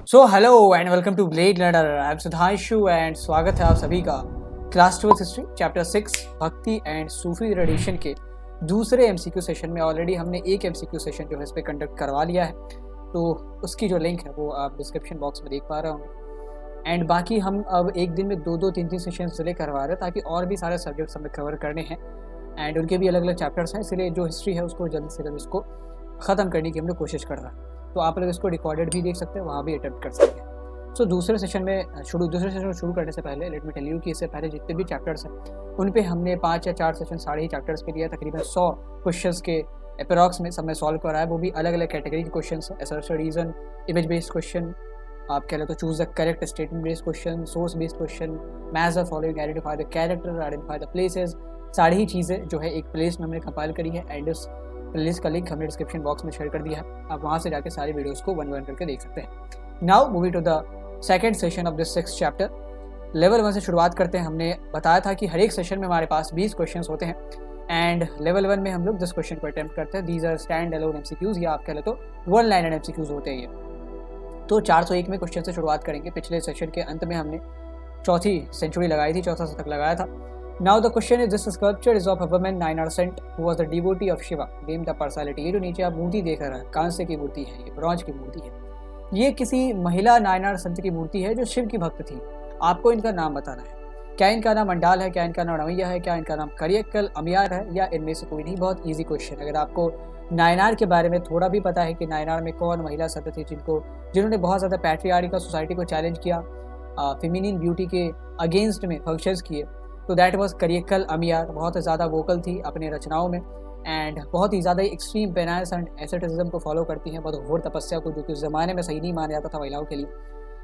So hello and welcome to Blade Learner. I am Sudhanshu and स्वागत है आप सभी का क्लास 12 हिस्ट्री चैप्टर 6 भक्ति एंड सूफी ट्रेडिशन के दूसरे एमसीक्यू सेशन में। ऑलरेडी हमने एक एमसीक्यू सेशन जो है इस पर कंडक्ट करवा लिया है, तो उसकी जो लिंक है वो आप डिस्क्रिप्शन बॉक्स में देख पा रहे होंगे। एंड बाकी हम अब एक दिन में दो तीन सेशन डिले करवा रहे हैं ताकि और भी सारे सब्जेक्ट्स हमें कवर करने हैं एंड उनके भी अलग अलग चैप्टर्स हैं, इसलिए जो हिस्ट्री है उसको जल्दी से जल्द इसको ख़त्म करने की हम लोग कोशिश कर रहे हैं। तो आप लोग इसको रिकॉर्डेड भी देख सकते हैं, वहाँ भी अटेम्प्ट कर सकते हैं। सो दूसरे सेशन में शुरू करने से पहले लेट मी टेल यू कि इससे पहले जितने भी चैप्टर्स हैं उन पे हमने 5 या 4 सेशन सारे ही चैप्टर्स पे लिया, तकरीबन 100 क्वेश्चंस के अप्रॉक्स में सब में सॉल्व कराया। वो भी अलग अलग कैटेगरी के question, assertion, reason, image based question, आप कह लें तो choose the correct statement based question, source based question, match the following, identify the character, identify the places. सारी ही चीज़ें जो है एक प्लेलिस्ट में हमने कंपाइल करी है एंड उस प्लेलिस्ट का लिंक हमने डिस्क्रिप्शन बॉक्स में शेयर कर दिया है। आप वहाँ से जाकर सारी वीडियोस को वन करके देख सकते हैं। Now moving to the second session of this 6th chapter. Level 1 से शुरुआत करते हैं। हमने बताया था कि हर एक सेशन में हमारे पास 20 क्वेश्चन होते हैं एंड लेवल 1 में हम लोग 10 क्वेश्चन को अटेम्प्ट करते हैं। These are stand alone MCQs, या आप कह ले तो वन लाइनर एमसीक्यूज होते हैं ये। तो 401 में क्वेश्चन से शुरुआत करेंगे। पिछले सेशन के अंत में हमने चौथी सेंचुरी लगाई थी, चौथा शतक लगाया था। Now the question is, this sculpture is of a woman Nainar saint who was the devotee of Shiva, named the personality। ये जो नीचे आप मूर्ति देख रहे हैं, कांस्य की मूर्ति है, ये ब्रॉन्ज की मूर्ति है। ये किसी महिला नायनार संत की मूर्ति है जो शिव की भक्त थी। आपको इनका नाम बताना है। क्या इनका नाम अंडाल है, क्या इनका नाम रमैया है, क्या इनका नाम करियक्कल अमियार है, या इनमें से कोई नहीं। बहुत ईजी क्वेश्चन। अगर आपको नायनार के बारे में थोड़ा भी पता है कि नायनार में कौन महिला संत थी जिन्होंने बहुत ज़्यादा पैट्रियार्कल सोसाइटी को चैलेंज किया, फेमिनिन ब्यूटी के अगेंस्ट में फंक्शंस किए, तो दैट वाज करियक्कल अमियार। बहुत ज़्यादा वोकल थी अपने रचनाओं में एंड बहुत ही ज़्यादा एक्सट्रीम पेनाइस एंड एसेटिज्म को फॉलो करती हैं, बहुत घोर तपस्या को, जो कि उस ज़माने में सही नहीं माना जाता था महिलाओं के लिए।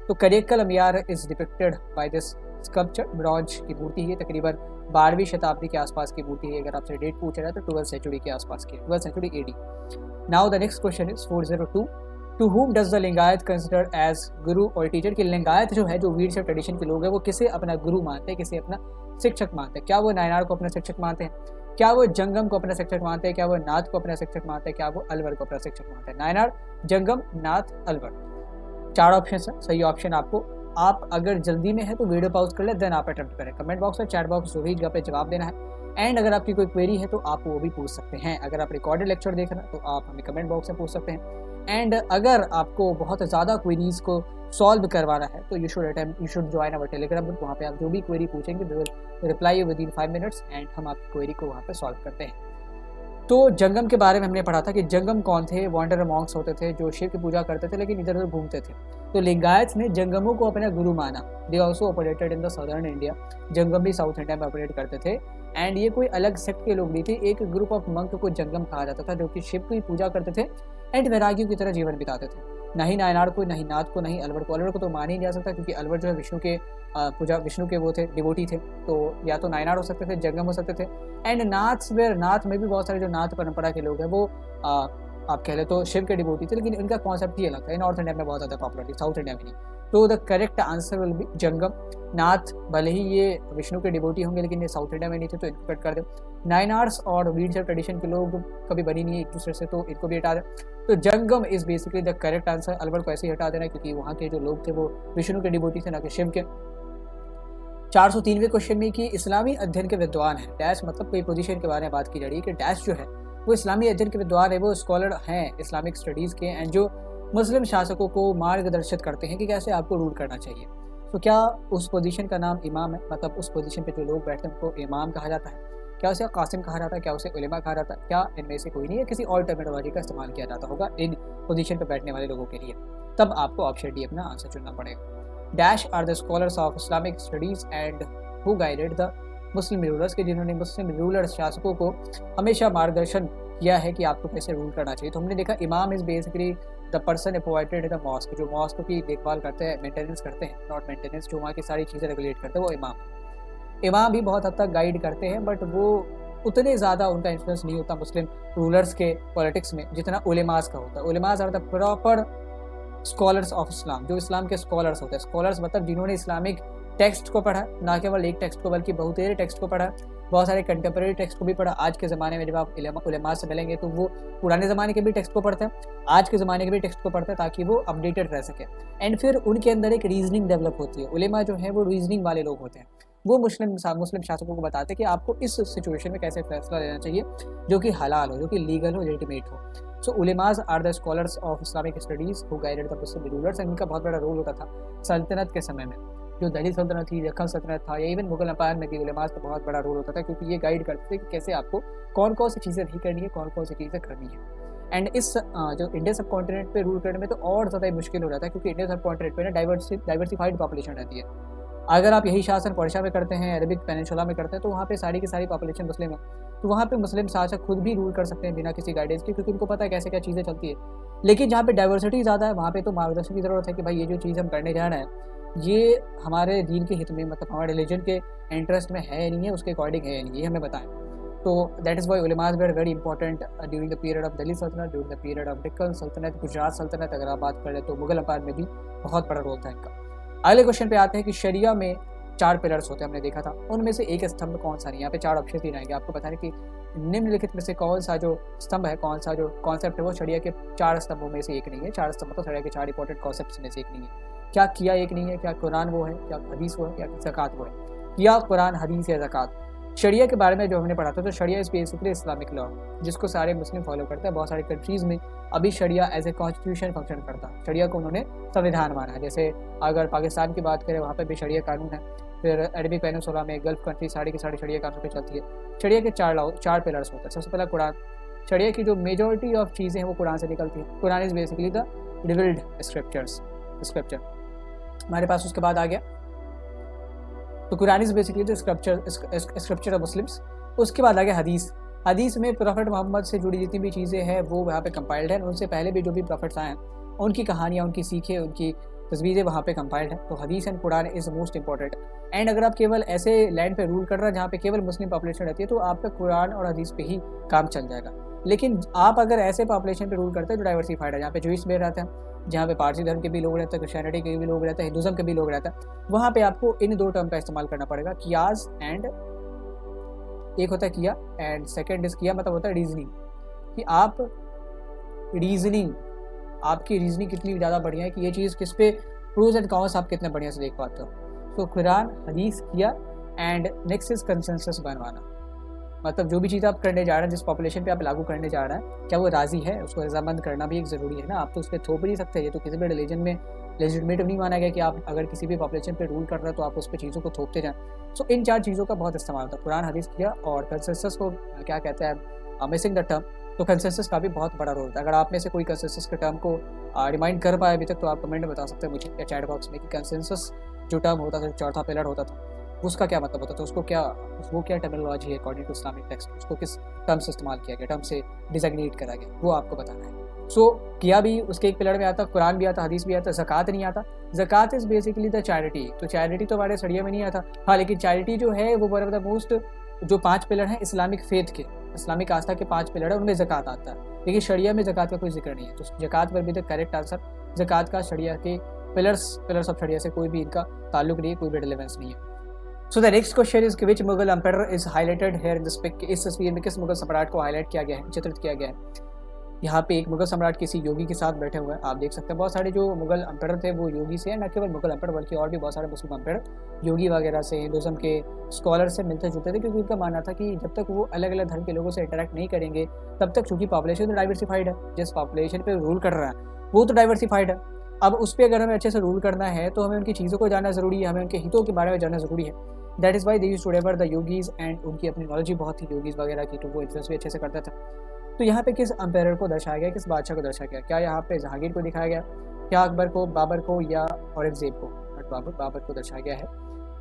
तो Karaikkal Ammaiyar is depicted by this sculpture. Bronze की मूर्ति है, तकरीबन 12वीं शताब्दी के आसपास की मूर्ति है। अगर आपसे डेट पूछा जाए तो 12th सेंचुरी के आसपास की, 12th century AD। Now the next question is 402। To whom does the Lingayat consider as guru और टीचर। कि लिंगायत जो है, जो वीर शैव ट्रेडिशन के लोग हैं, वो किसे अपना गुरु मानते हैं, किसे अपना शिक्षक मानते हैं। क्या वो नायनार को अपना शिक्षक मानते हैं, क्या वो जंगम को अपना शिक्षक मानते हैं, क्या वो नाथ को अपना शिक्षक मानते हैं, क्या वो अलवर को अपना शिक्षक मानते हैं। नायनार, जंगम, नाथ, अलवर, 4 ऑप्शन है। सही ऑप्शन आपको, आप अगर जल्दी में है तो वीडियो पॉज कर ले, देन आप अटेम्प्ट करें। कमेंट बॉक्स और चैट बॉक्स जो भी जगह पे जवाब देना है एंड अगर आपकी कोई क्वेरी है तो आप वो भी पूछ सकते हैं। अगर आप रिकॉर्डेड लेक्चर देख रहे हैं तो आप हमें कमेंट बॉक्स में पूछ सकते हैं। एंड अगर आपको बहुत ज़्यादा क्वेरीज को सॉल्व करवाना है तो you should join our Telegram group. वहाँ पे आप जो भी क्वेरी पूछेंगे we will reply within 5 minutes and हम आपकी क्वेरी को वहाँ पे सॉल्व करते हैं। तो जंगम के बारे में हमने पढ़ा था कि जंगम कौन थे। वॉन्डरर मॉन्क्स होते थे जो शिव की पूजा करते थे लेकिन इधर उधर घूमते थे। तो लिंगायत ने जंगमों को अपना गुरु माना। They also operated in the southern India. जंगम भी साउथ इंडिया में ऑपरेट करते थे एंड ये कोई अलग सेक्ट के लोग नहीं थे। एक ग्रुप ऑफ मंक को जंगम कहा जाता था जो कि शिव की पूजा करते थे एंड वैरागियों की तरह जीवन बिताते थे। ना ही नायनार को, ना ही नाथ को, ना ही अलवर को। अलवर को तो मान ही नहीं जा सकता क्योंकि अलवर जो है विष्णु के वो थे, डिवोटी थे। तो या तो नायनार हो सकते थे, जंगम हो सकते थे। एंड नाथ में भी बहुत सारे जो नाथ परंपरा के लोग हैं वो आप कह ले तो शिव के डिवोटी थे, लेकिन इनका कॉन्सेप्ट ही अलग था। नॉर्थ इंडिया में बहुत ज़्यादा पॉपुलर थी, साउथ इंडिया में नहीं। तो the correct answer will B जंगम। नाथ भले ही ये विष्णु के डिवोटी होंगे लेकिन ये साउथ इंडिया में नहीं थे, तो इनको कट कर दो। नायनार्स और वीर शैव ट्रेडिशन के लोग कभी बनी नहीं है एक दूसरे से, तो इनको भी हटा दें। तो जंगम is basically the correct answer. Alwar को ऐसे ही हटा देना क्योंकि वहाँ के जो लोग थे वो विष्णु के डिवोटी थे, ना कि शिव के। 403वें क्वेश्चन में कि इस्लामी अध्ययन के विद्वान है डैश, मतलब कोई पोजीशन के बारे में बात की जा रही है कि डैश जो है वो इस्लामी अध्ययन के विद्वान है, वो स्कॉलर हैं इस्लामिक स्टडीज़ के एंड जो मुस्लिम शासकों को मार्गदर्शित करते हैं कि कैसे आपको रूल करना चाहिए। तो क्या उस पोजीशन का नाम इमाम है, मतलब उस पोजीशन पे जो लोग बैठते हैं उनको इमाम कहा जाता है, क्या उसे कासिम कहा जाता है, क्या उसे उलेमा कहा जाता है, क्या इनमें से कोई नहीं है, किसी और टर्मिनोलॉजी का इस्तेमाल किया जाता होगा इन पोजीशन पे बैठने वाले लोगों के लिए। तब आपको ऑप्शन डी अपना आंसर चुनना पड़ेगा। Dash are the scholars of Islamic studies and who guided the Muslim rulers, के जिन्होंने मुस्लिम रूलर्स शासकों को हमेशा मार्गदर्शन किया है कि आपको कैसे रूल करना चाहिए। तो हमने देखा इमाम is basically the person appointed in the mosque, जो मॉस्क की देखभाल करते हैं, मेंटेनेंस करते हैं, नॉट मेंटेनेंस, जो वहाँ की सारी चीज़ें रेगुलेट करते हैं, वो इमाम भी बहुत हद तक गाइड करते हैं, बट वो उतने ज़्यादा उनका इन्फ्लुएंस नहीं होता मुस्लिम रूलर्स के पॉलिटिक्स में जितना उलेमास का होता है। उलेमास are the proper scholars of Islam, जो इस्लाम के स्कॉलर्स होते हैं। स्कॉलर्स मतलब जिन्होंने इस्लामिक टेक्स्ट को पढ़ा, ना केवल एक टेक्स्ट को बल्कि बहुतेरे टेक्स्ट को पढ़ा, बहुत सारे कंटेम्प्रेरी टेक्स्ट को भी पढ़ा। आज के ज़माने में जब आप उलेमा से मिलेंगे तो वो पुराने ज़माने के भी टेक्स्ट को पढ़ते हैं, आज के ज़माने के भी टेक्स्ट को पढ़ते हैं, ताकि वो अपडेटेड रह सके। एंड फिर उनके अंदर एक रीजनिंग डेवलप होती है। उलेमा जो है वो रीजनिंग वाले लोग होते हैं। वो मुस्लिम शासकों को बताते हैं कि आपको इस सिचुएशन में कैसे फैसला लेना चाहिए जो कि हलाल हो, जो कि लीगल हो, लेजिटिमेट हो। सो उलेमाज are the scholars of Islamic studies who guided the Muslim rulers. And इनका बहुत बड़ा रोल होता था सल्तनत के समय में। जो दिल्ली सल्तनत थी, दक्कन सल्तनत था, या इवन मुगल अम्पायर में भी उलेमाज का बहुत बड़ा रोल होता था, क्योंकि ये गाइड करते थे कि कैसे आपको कौन कौन सी चीज़ें नहीं करनी है, कौन कौन सी चीज़ें करनी है। एंड इस जो इंडियन सब कॉन्टिनेंट पे रूल करने में तो और ज़्यादा मुश्किल हो जाता है, क्योंकि इंडियन सब कॉन्टिनेंट पे ना डाइवर्सिफाइड पॉपुलेशन रहती है। अगर आप यही शासन पर्शिया में करते हैं, अरबिक पेनिनसुला में करते हैं, तो वहाँ पे सारी की सारी पॉपुलेशन मुस्लिम है। तो वहाँ पे मुस्लिम शासक खुद भी रूल कर सकते हैं बिना किसी गाइडेंस के, क्योंकि उनको पता है कैसे क्या चीज़ें चलती है। लेकिन जहाँ पे डाइवर्सिटी ज़्यादा है, वहाँ पे तो मार्गदर्शन की ज़रूरत है कि भाई ये जो चीज़ हम करने जा रहे हैं ये हमारे दीन के हित में, मतलब हमारे रिलीजन के इंटरेस्ट में है या नहीं है, उसके अकॉर्डिंग है या नहीं, ये हमें बताएं। तो दैट इज़ वाई उलेमाज were very important during the period of Delhi सल्तनत, during the period of Deccan सल्तनत, गुजरात सल्तनत। अगर आप बात करें तो मुगल अम्पायर में भी बहुत बड़ा रोल था इनका। अगले क्वेश्चन पे आते हैं कि शरिया में 4 पिलर्स होते हैं, हमने देखा था। उनमें से एक स्तंभ कौन सा नहीं, यहाँ पे 4 ऑप्शन दिए जाएंगे। आपको बताने कि निम्नलिखित में से कौन सा जो स्तंभ है, कौन सा जो कॉन्सेप्ट है वो शरिया के 4 स्तंभों में से एक नहीं है। 4 स्तंभ तो शरिया के 4 इंपॉर्टेंट कॉन्सेप्ट में से एक नहीं है। क्या किया एक नहीं है, क्या कुरान वो है, क्या हदीस वो है, क्या ज़कात वो है। किया, कुरान, हदीस या ज़कात। शरिया के बारे में जो हमने पढ़ा था, तो शरिया इज़ बेसिकली इस्लामिक लॉ, जिसको सारे मुस्लिम फॉलो करते हैं। बहुत सारी कंट्रीज़ में अभी शरिया एज ए कॉन्स्टिट्यूशन फंक्शन करता है। शरिया को उन्होंने संविधान माना है। जैसे अगर पाकिस्तान की बात करें, वहाँ पर भी शरिया कानून है। फिर अरबिक पेनिनसुला में गल्फ कंट्री सारी की सारी शरिया कानून पे चलती है। शरिया के 4 पिलर्स होते हैं। सबसे पहला कुरान। शरिया की जो मेजॉरिटी ऑफ चीज़ें हैं वो कुरान से निकलती है। Quran is basically the revealed scripture हमारे पास। उसके बाद आ गया तो Quran is basically the scripture of Muslims. उसके बाद आ गया हदीस। हदीस में प्रॉफिट मोहम्मद से जुड़ी जितनी भी चीज़ें हैं वो वहाँ पे कंपाइल्ड है। उनसे पहले भी जो भी प्रॉफिट्स आए हैं उनकी कहानियाँ, उनकी सीखें, उनकी तस्वीरें वहाँ पे कंपाइल्ड है। तो हदीस and Quran is most important. And अगर आप केवल ऐसे लैंड पे रूल कर रहे हैं जहाँ पे केवल मुस्लिम पॉपुलेशन रहती है, तो आपका कुरान और हदीस पे ही काम चल जाएगा। लेकिन आप अगर ऐसे पॉपुलेशन पे रूल करते हैं जो डाइवर्सिफाइड है, जहाँ पे जूइश में रहते हैं, जहाँ पे पारसी धर्म के भी लोग रहते हैं, क्रिश्चियनिटी के भी लोग रहते हैं, हिंदुज़म के भी लोग रहते हैं, वहाँ पे आपको इन 2 टर्म का इस्तेमाल करना पड़ेगा, कियास एंड, एक होता है किया एंड सेकेंड इज किया, मतलब होता है रीजनिंग। कि आप रीजनिंग, आपकी रीजनिंग कितनी ज़्यादा बढ़िया है कि ये चीज़ किस पे प्रोज एंड कॉन्स आप कितने बढ़िया से देख पाते हो। तो कुरान, हदीस, किया एंड नेक्स्ट इज कंसेंसस बनवाना। मतलब जो भी चीज़ आप करने जा रहे हैं, जिस पॉपुलेशन पे आप लागू करने जा रहे हैं, क्या वो राज़ी है, उसको रजामंद करना भी एक ज़रूरी है ना। आप तो उस पर थोप नहीं सकते। ये तो किसी भी रिलीजन में लेजिटिमेट नहीं माना गया कि आप अगर किसी भी पॉपुलेशन पे रूल कर रहे हो तो आप उस पर चीज़ों को थोपते जाएं। सो इन 4 चीज़ों का बहुत इस्तेमाल होता है। कुरान, हदीस, किया और कंसेंसस को क्या कहते हैं, मिसिंग द टर्म। तो कंसेंसस का भी बहुत बड़ा रोल होता है। अगर आप में से कोई कंसेंसस के टर्म को रिमाइंड कर पाए अभी तक, तो आप कमेंट में बता सकते हैं मुझे या चैट बॉक्स में कि कंसेंसस जो टर्म होता था, चौथा पिलर होता था, उसका क्या मतलब होता था, उसको क्या, वो क्या टर्मिनोलॉजी है अकॉर्डिंग टू इस्लामिक टेक्स्ट, उसको किस टर्म से इस्तेमाल किया गया, टर्म से डिजिग्नेट करा गया, वो आपको बताना है। सो किया भी उसके एक पिलर में आता, कुरान भी आता, हदीस भी आता, ज़कात नहीं आता। ज़कात इज़ बेसिकली द चैरिटी। तो चैरिटी तो हमारे शरिया में नहीं आता। हाँ, लेकिन चैरिटी जो है वो वन ऑफ द मोस्ट, जो 5 पिलर हैं इस्लामिक फेथ के, इस्लामिक आस्था के 5 पिलर है, उनमें ज़कात आता है। लेकिन शरिया में ज़कात का कोई जिक्र नहीं है। तो ज़कात पर भी द करेक्ट आंसर। ज़कात का शरिया के पिलर्स ऑफ शरिया से कोई भी इनका ताल्लुक नहीं है, कोई भी रिलेवेंस नहीं है। So the next question is which Mughal empire is highlighted here in this pic. इस तस्वीर में किस मुगल सम्राट को हाईलाइट किया गया है, चित्रित किया गया है। यहाँ पे एक मुगल सम्राट किसी योगी के साथ बैठे हुए हैं। आप देख सकते हैं बहुत सारे जो मुगल एम्पायर थे वो योगी से, न केवल मुगल एम्पायर बल्कि और भी बहुत सारे मुस्लिम एम्पायर योगी वगैरह से, हिंदुज़म के स्कॉलर से मिलते जुलते थे, क्योंकि उनका मानना था कि जब तक वो अलग अलग धर्म के लोगों से इंटरेक्ट नहीं करेंगे तब तक, चूँकि पॉपुलेशन तो डाइवर्सिफाइड है, जिस पॉपुलेशन पर रूल कर रहा है वो तो डाइवर्सिफाइड है। अब उस पर अगर हमें अच्छे से रूल करना है तो हमें उनकी चीज़ों को जानना ज़रूरी है, हमें उनके हितों के बारे में जानना ज़रूरी है। That is why they used to refer the yogis and उनकी अपनी नॉलेज भी बहुत थी योगीज़ वगैरह की, तो वो इन्फ्लुएंस भी अच्छे से करता था। तो यहाँ पे किस एम्पायर को दर्शाया गया, किस बादशाह को दर्शाया गया? क्या यहाँ पे जहांगीर को दिखाया गया, क्या अकबर को, बाबर को या औरंगजेब को? बाबर को दर्शाया गया है।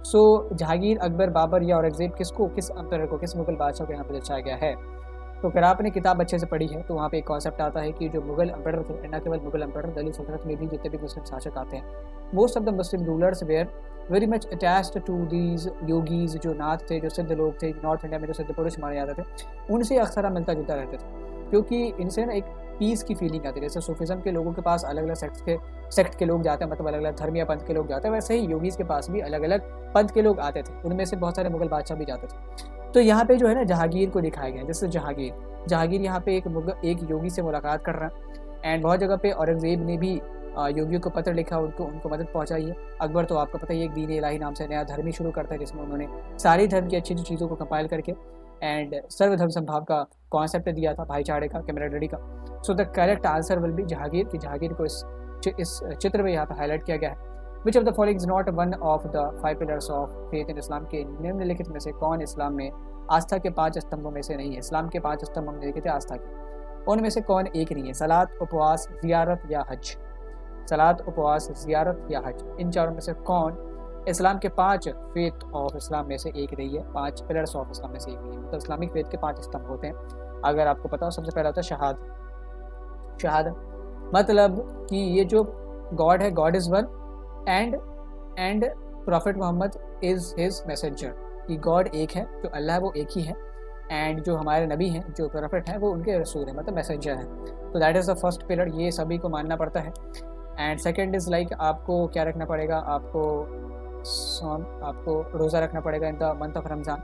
सो जहांगीर, अकबर, बाबर या औरंगजेब, किसको, किस एम्पायर को, किस मुगल बादशाह को यहाँ पे दर्शाया गया है? तो अगर आपने किताब अच्छे से पढ़ी है तो वहाँ पे एक कॉन्सेप्ट आता है कि जो मुगल एम्पायर थे, न केवल मुगल एम्पायर, दिल्ली सल्तनत में भी जितने भी मुस्लिम शासक आते हैं, most of the Muslim rulers were very much attached to these yogis, जो नाथ थे, जो सिद्ध लोग थे, नॉर्थ इंडिया में जो सिद्ध पुरुष माने जाते थे, उनसे अक्सर मिलता जुलता रहते थे, क्योंकि इनसे ना एक पीस की फीलिंग आती है। जैसे सूफिज्म के लोगों के पास अलग अलग सेक्ट के लोग जाते हैं, मतलब अलग अलग धर्म या पंथ के लोग जाते हैं, वैसे ही योगीज के पास भी अलग अलग पंथ के लोग आते थे। उनमें से बहुत सारे मुगल बादशाह भी जाते थे। तो यहाँ पे जो है ना जहांगीर को दिखाया गया है। जैसे जहांगीर यहाँ पे एक योगी से मुलाकात कर रहा है। एंड बहुत जगह पे औरंगजेब ने भी योगियों को पत्र लिखा, उनको मदद पहुंचाई है। अकबर तो आपको पता ही एक दीन इलाही नाम से नया धर्म ही शुरू करता है, जिसमें उन्होंने सारी धर्म की अच्छी चीज़ों को कंपाइल करके एंड सर्वधर्म संभाव का कॉन्सेप्ट दिया था, भाईचारे का, कैमराडरी का। सो the correct answer will B Jahangir, कि जहांगीर को इस चित्र में यहाँ पे हाईलाइट किया गया है। Which of the following is not one of the 5 pillars of faith in Islam, के निम्नलिखित में से कौन इस्लाम में आस्था के 5 स्तंभों में से नहीं है। इस्लाम के 5 स्तंभ हमने देखे थे आस्था के, उनमें से कौन एक नहीं है। सलात, उपवास, जियारत या हज। सलात, उपवास, जियारत या हज, इन चारों में से कौन इस्लाम के 5 फेथ ऑफ इस्लाम में से एक नहीं है, 5 पिलर्स ऑफ इस्लाम में से एक नहीं है। मतलब इस्लामिक फेथ के 5 स्तंभ होते हैं, अगर आपको पता हो। सबसे पहला होता है शहादत, मतलब कि ये जो गॉड है, god is one and prophet Muhammad is his messenger, कि गॉड एक है, जो अल्लाह है वो एक ही है, एंड जो हमारे नबी हैं, जो प्रॉफिट हैं, वो उनके रसूल हैं, मतलब मैसेंजर हैं। तो that is the first pillar, ये सभी को मानना पड़ता है। एंड सेकेंड इज़ लाइक आपको क्या रखना पड़ेगा, आपको रोज़ा रखना पड़ेगा in the month of Ramzan.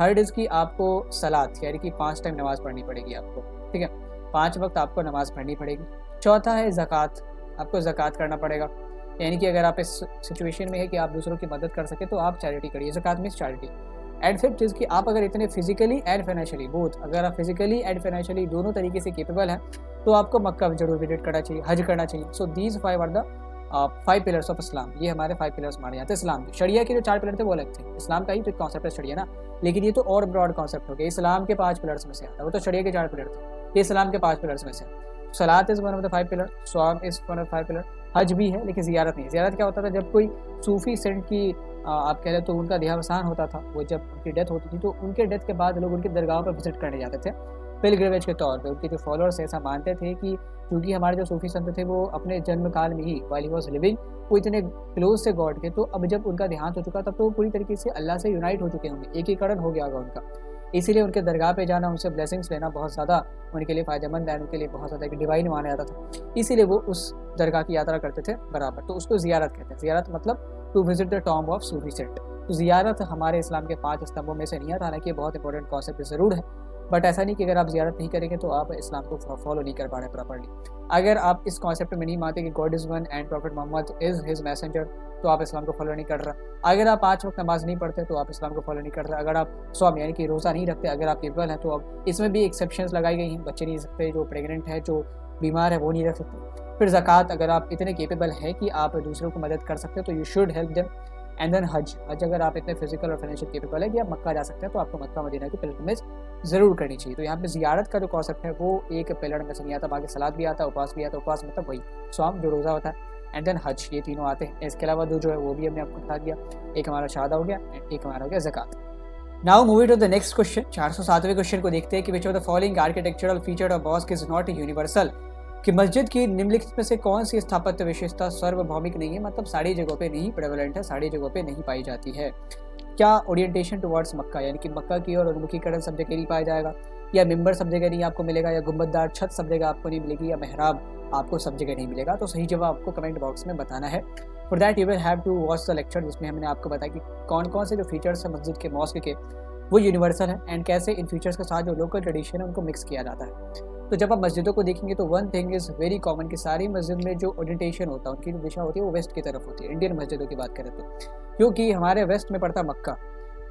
Third is कि आपको सलात, यानी कि 5 टाइम नमाज़ पढ़नी पड़ेगी आपको, ठीक है, 5 वक्त आपको नमाज़ पढ़नी पड़ेगी। चौथा है ज़कात, आपको ज़कात करना पड़ेगा, यानी कि अगर आप इस सिचुएशन में है कि आप दूसरों की मदद कर सके तो आप चैरिटी करिए, ज़कात means charity. And fifth is कि आप अगर इतने फिजिकली एंड फाइनेंशियली बोथ, अगर आप फिजिकली एंड फाइनेंशियली दोनों तरीके से केपेबल हैं तो आपको मक्का जरूर विजिट करना चाहिए, हज करना चाहिए। So these 5 are the 5 pillars of Islam, ये हमारे 5 पिलर्स माने जाते हैं इस्लाम के। शरिया के जो 4 पिलर थे वो अलग थे, इस्लाम का ही तो कॉन्सेप्ट है शरिया ना, लेकिन ये तो और ब्रॉड कॉन्सेप्ट हो गया। इस्लाम के 5 पिलर्स में से आता है, वो तो शरिया के 4 पिलर थे, ये इस्लाम के 5 पिलर्स में से। सलात is one of the 5 pillar, स्वाम इज़ वन ऑफ 5 पिलर, हज भी है लेकिन ज़ियारत नहीं। ज़ियारत क्या होता था, जब कोई सूफी सेंट की आप कह लें तो उनका देहावसान होता था, वो जब उनकी डेथ होती थी तो उनके डेथ के बाद लोग उनकी दरगाह पर विजिट करने जाते थे पिलग्रिमेज के तौर पे। उनके जो फॉलोअर्स ऐसा मानते थे कि क्योंकि हमारे जो सूफी संत थे वो अपने जन्म काल में ही व्हाइल ही वाज लिविंग वो इतने क्लोज से गॉड के, तो अब जब उनका देहांत हो चुका तब तो वो पूरी तरीके से अल्लाह से यूनाइट हो चुके होंगे, एकीकरण हो गया होगा उनका। इसीलिए उनके दरगाह पे जाना, उनसे ब्लेसिंग्स लेना बहुत ज़्यादा उनके लिए फ़ायदेमंद है, उनके लिए बहुत ज़्यादा एक डिवाइन माना जाता था, इसीलिए वो उस दरगाह की यात्रा करते थे बराबर। तो उसको ज़ियारत कहते हैं। ज़ियारत मतलब to visit the tomb of Sufi saint. तो ज़ियारत हमारे इस्लाम के 5 स्तंभों में से नहीं आता, हालांकि ये बहुत इंपॉर्टेंट कॉन्सेप्ट ज़रूर है, बट ऐसा नहीं कि अगर आप ज़ियारत नहीं करेंगे तो आप इस्लाम को फॉलो नहीं कर पा रहे प्रॉपर्ली। अगर आप इस कॉन्सेप्ट में नहीं मानते कि god is one and prophet Muhammad is his messenger, तो आप इस्लाम को फॉलो नहीं कर रहे। अगर आप 5 वक्त नमाज नहीं पढ़ते तो आप इस्लाम को फॉलो नहीं कर रहे। अगर आप सौम यानी कि रोज़ा नहीं रखते, अगर आप केबल हैं, तो अब इसमें भी एक्सेप्शंस लगाई गई हैं, बच्चे नहीं सकते, जो प्रेग्नेंट है, जो बीमार है, वो नहीं रख सकते। फिर ज़कात, अगर आप इतने केपेबल हैं कि आप दूसरों को मदद कर सकते हो तो you should help them. And then Hajj, अगर आप इतने फिजिकल और फाइनेंशियल केपेबल है कि आप मक्का जा सकते हैं तो आपको मक्का मदीना की पिलग्रिमेज ज़रूर करनी चाहिए। तो यहाँ पे ज़ियारत का जो कॉन्सेप्ट है वो एक पिलर में से नहीं आता, बाकी सलात भी आता है, उपवास भी आता है। उपवास मतलब वही सौम जो रोज़ा होता है, एंड देन हज, ये तीनों आते हैं। इसके अलावा दो जो है वो भी हमने आपको बता दिया, एक हमारा शहादा हो गया एंड एक हमारा हो गया ज़कात। Now moving to the next question, 407वें क्वेश्चन को देखते हैं कि which of the following architectural feature of mosque is not universal, कि मस्जिद की निम्नलिखित में से कौन सी स्थापत्य विशेषता सार्वभौमिक नहीं है, मतलब सारी जगहों पे नहीं प्रेवलेंट है, सारी जगहों पे नहीं पाई जाती है। क्या ओरिएंटेशन टुवर्ड्स मक्का, यानी कि मक्का की ओर उन्मुखीकरण सब जगह नहीं पाया जाएगा, या मिंबर सब जगह नहीं आपको मिलेगा, या गुंबददार छत सब जगह आपको नहीं मिलेगी, या मेहराब आपको सब जगह नहीं मिलेगा। तो सही जवाब आपको कमेंट बॉक्स में बताना है। For that you will have to watch the lecture, जिसमें हमने आपको बताया कि कौन कौन से जो फीचर्स हैं मस्जिद के, मॉस्क के, वो यूनिवर्सल है एंड कैसे इन फीचर्स के साथ जो लोकल ट्रेडिशन है उनको मिक्स किया जाता है। तो जब आप मस्जिदों को देखेंगे तो one thing is very common कि सारी मस्जिद में जो ओरिएंटेशन होता है, उनकी जो दिशा होती है वो वेस्ट की तरफ होती है। इंडियन मस्जिदों की बात करें तो, क्योंकि हमारे वेस्ट में पड़ता मक्का,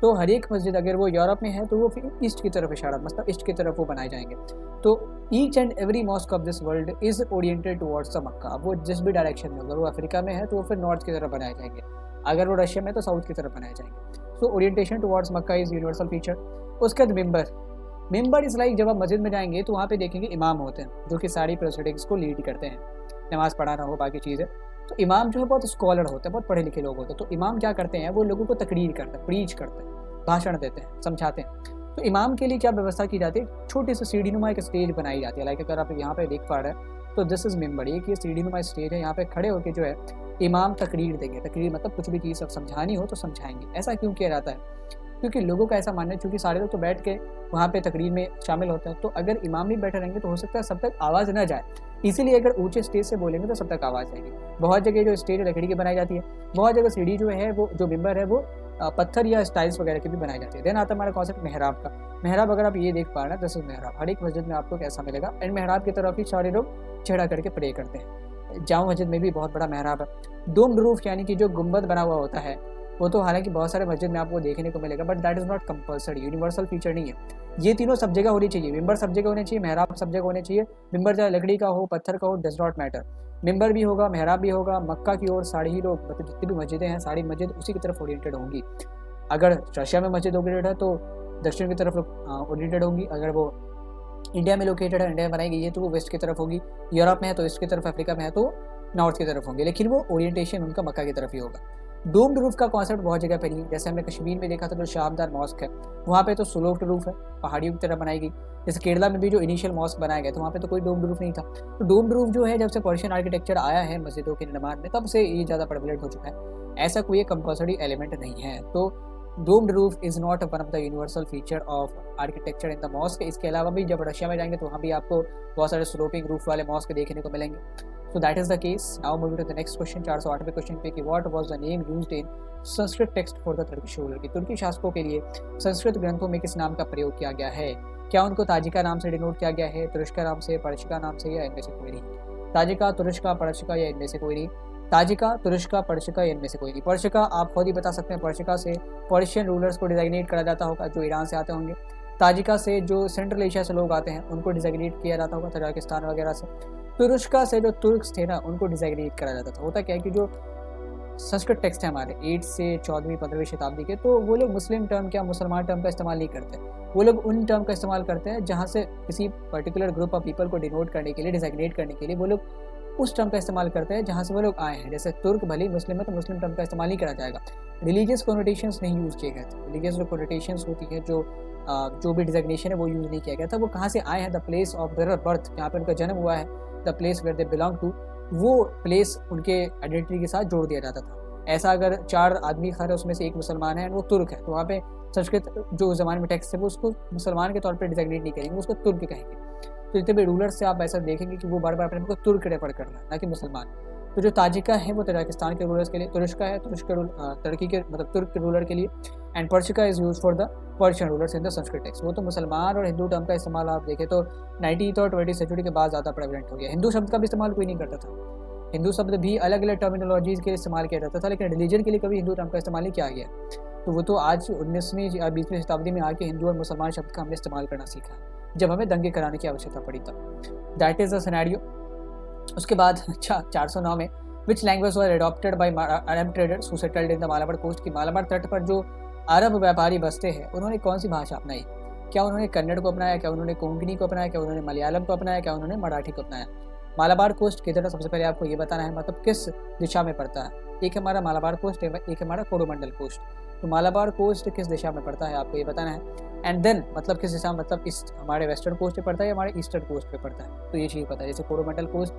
तो हर एक मस्जिद अगर वो यूरोप में है तो वो फिर ईस्ट की तरफ इशारा, मतलब ईस्ट की तरफ वो बनाए जाएंगे। तो each and every mosque of this world is oriented towards the Mecca. अब वो जिस भी डायरेक्शन में, अगर वो अफ्रीका में है तो वो फिर नॉर्थ की तरफ बनाए जाएंगे, अगर वो रशिया में तो साउथ की तरफ बनाए जाएंगे। So orientation towards Mecca is universal feature. उसके बाद मिंबर इज़ लाइक, जब आप मस्जिद में जाएंगे तो वहाँ पे देखेंगे इमाम होते हैं जो कि सारी प्रोसीडिंग्स को लीड करते हैं, नमाज पढ़ाना हो, बाकी चीज़ें। तो इमाम जो है बहुत स्कॉलर होते हैं, बहुत पढ़े लिखे लोग होते हैं। तो इमाम क्या करते हैं, वो लोगों को तकरीर करते हैं, प्रीच करते हैं, भाषण देते हैं, समझाते हैं। तो इमाम के लिए क्या व्यवस्था की जाती है, छोटी सी सीढ़ीनुमा एक स्टेज बनाई जाती है। लाइक अगर आप यहाँ पे देख पा रहे हैं तो दिस इज़ मिंबर, ये सीढ़ीनुमा स्टेज है, यहाँ पे खड़े होकर जो है इमाम तकरीर देंगे। तकरीर मतलब कुछ भी चीज़ अब समझानी हो तो समझाएंगे। ऐसा क्यों किया जाता है, क्योंकि लोगों का ऐसा मानना है, चूँकि सारे लोग तो बैठ के वहाँ पे तकरीर में शामिल होते हैं, तो अगर इमाम भी बैठे रहेंगे तो हो सकता है सब तक आवाज़ न जाए, इसीलिए अगर ऊँचे स्टेज से बोलेंगे तो सब तक आवाज़ जाएगी। बहुत जगह जो स्टेज लकड़ी की बनाई जाती है, बहुत जगह सीढ़ी जो है वो जो मिंबर है वो पत्थर या स्टाइल्स वगैरह की भी बनाई जाती है। देन आता है हमारा कॉन्सेप्ट मेहराब का। मेहराब अगर आप ये देख पा रहे हैं, दिस इज मेहराब। हर एक मस्जिद में आपको कैसा मिलेगा, एंड मेहराब की तरफ ही सारे लोग चढ़ा करके प्रे करते हैं। जामा मस्जिद में भी बहुत बड़ा मेहराब है। डोम्ड रूफ यानी कि जो गुंबद बना हुआ होता है, वो तो हालांकि बहुत सारे मस्जिद में आपको देखने को मिलेगा, but that is not compulsory, universal feature नहीं है। ये तीनों सब जगह होनी चाहिए, मिंबर सब जगह होने चाहिए, मेहराब सब जगह होने चाहिए। मिंबर चाहे लकड़ी का हो, पत्थर का हो, डज नॉट मैटर। मिंबर भी होगा, मेहराब भी होगा। मक्का की ओर सारे ही लोग, मतलब जितनी भी मस्जिदें हैं, सारी मस्जिद उसी की तरफ ओरिएंटेड होंगी। अगर रशिया में मस्जिद ओरिएंटेड है तो दक्षिण की तरफ ओरिएंटेड होंगी। अगर वो इंडिया में लोकेटेड है, इंडिया में बनाई गई है, तो वो वेस्ट की तरफ होगी। यूरोप में है तो ईस्ट की तरफ, अफ्रीका में है तो नॉर्थ की तरफ होंगे, लेकिन वो ओरिएंटेशन उनका मक्का की तरफ ही होगा। डोम्ड रूफ का कॉन्सेप्ट बहुत जगह पे नहीं है। जैसे हमने कश्मीर में देखा था जो शाहबदार मॉस्क है, वहाँ पे तो स्लोप्ड रूफ है, पहाड़ियों की तरह बनाई गई। जैसे केरला में भी जो इनिशियल मॉस्क बनाया गया था, वहाँ पे तो कोई डोम्ड रूफ नहीं था। तो डोम्ड रूफ जो है, जब से पर्शियन आर्किटेक्चर आया है मस्जिदों के निर्माण में, तब से ये ज़्यादा प्रेवलेंट हो चुका है। ऐसा कोई कंपल्सरी एलिमेंट नहीं है। तो doomed roof is not one of the universal feature of architecture in the mosque. इसके अलावा भी जब रशिया में जाएंगे तो वहाँ भी आपको बहुत सारे स्लोपिंग रूफ वाले मॉस्क देखने को मिलेंगे। So that is the case. Now moving to the next question, 408वें क्वेश्चन पे कि what was the name used in Sanskrit text for the Turkish ruler, की तुर्की शासकों के लिए संस्कृत ग्रंथों में किस नाम का प्रयोग किया गया है? क्या उनको ताजिका नाम से डिनोट किया गया है, तुरुष्का नाम से, पर्शिका नाम से, या इनमें से कोई नहीं? ताजिका, तुरुष्का, पर्शिका या इनमें से कोई नहीं? ताजिका, तुरुष्का, पर्शिका या इनमें से कोई नहीं? पर्शिका आप खुद ही बता सकते हैं, पर्शिका से पर्शियन रूलर्स को डिजाइनेट करा जाता होगा जो ईरान से आते होंगे। ताजिका से जो सेंट्रल एशिया से लोग आते हैं उनको डिजाइनेट किया जाता होगा, तजाकिस्तान वगैरह से। तुरुष्का से जो तुर्क्स थे ना, उनको डिजाइनेट करा जाता था। होता क्या है कि जो संस्कृत टेक्स्ट है हमारे 8 से 14वीं 15वीं शताब्दी के, तो वो लोग मुस्लिम टर्म क्या मुसलमान टर्म का इस्तेमाल नहीं करते। वो लोग उन टर्म का इस्तेमाल करते हैं जहाँ से किसी पर्टिकुलर ग्रुप ऑफ पीपल को डिनोट करने के लिए, डिजाइनेट करने के लिए वो लोग उस टर्म का इस्तेमाल करते हैं जहाँ से वो लोग आए हैं। जैसे तुर्क भले ही मुस्लिम है तो मुस्लिम टर्म का इस्तेमाल नहीं करा जाएगा। रिलीजियस कोनोटेशंस नहीं यूज़ किए गए थे। रिलीजियस जो कोनोटेशंस होती है, जो भी डिजाइनेशन है वो यूज़ नहीं किया गया था। वो कहाँ से आए हैं, the place of their birth, जहाँ पर उनका जन्म हुआ है, the place where they belong to, वो प्लेस उनके आइडेंटिटी के साथ जोड़ दिया जाता था। ऐसा अगर 4 आदमी खा रहे उसमें से एक मुसलमान है, वो तुर्क है, तो वहाँ पे संस्कृत जो ज़माने में टेक्स्ट है वो उसको मुसलमान के तौर पे डिजाइनेट नहीं करेंगे, उसको तुर्क कहेंगे। तो जितने भी रूलर्स से आप ऐसा देखेंगे कि वो बार बार अपने को तुर्क रेफर कर रहा है, ना कि मुसलमान। तो जो ताजिका है वो तजाकिस्तान के रूलर्स के लिए, तुरुष्का है तुर्की के मतलब तुर्क के रूलर के लिए, and Parasika is use for the Persian rulers in the Sanskrit text. वो तो मुसलमान और हिंदू टर्म का इस्तेमाल आप देखें तो 19th और 20th सेंचुरी के बाद ज़्यादा प्रेवलेंट हो गया। हिंदू शब्द का भी इस्तेमाल कोई नहीं करता था। हिंदू शब्द भी अलग अलग टर्मिनोलॉजीज़ के लिए इस्तेमाल किया जाता था, लेकिन रिलीजन के लिए कभी हिंदू टर्म का इस्तेमाल नहीं किया गया। तो वो तो आज 19वीं या 20वीं शताब्दी में आके हिंदू और मुसलमान शब्द का हमने इस्तेमाल करना सीखा, जब हमें दंगे कराने की आवश्यकता पड़ी तब। That is the scenario. उसके बाद 409 में which language were adopted by Arab traders who settled in the Malabar coast, की मालाबार तट पर जो अरब व्यापारी बसते हैं उन्होंने कौन सी भाषा अपनाई? क्या उन्होंने कन्नड़ को अपनाया, क्या उन्होंने कोंकणी को अपनाया, क्या उन्होंने मलयालम को अपनाया, क्या उन्होंने मराठी को अपनाया? मालाबार कोस्ट किधर, सबसे पहले आपको ये बताना है, मतलब किस दिशा में पड़ता है। एक हमारा मालाबार कोस्ट है, एक हमारा कोरोमंडल कोस्ट। तो मालाबार कोस्ट किस दिशा में पड़ता है आपको ये बताना है। एंड देन मतलब किस दिशा, मतलब इस हमारे वेस्टर्न कोस्ट पे पड़ता है या हमारे ईस्टर्न कोस्ट पे पड़ता है, तो ये चीज़ पता है। जैसे कोरोमंडल कोस्ट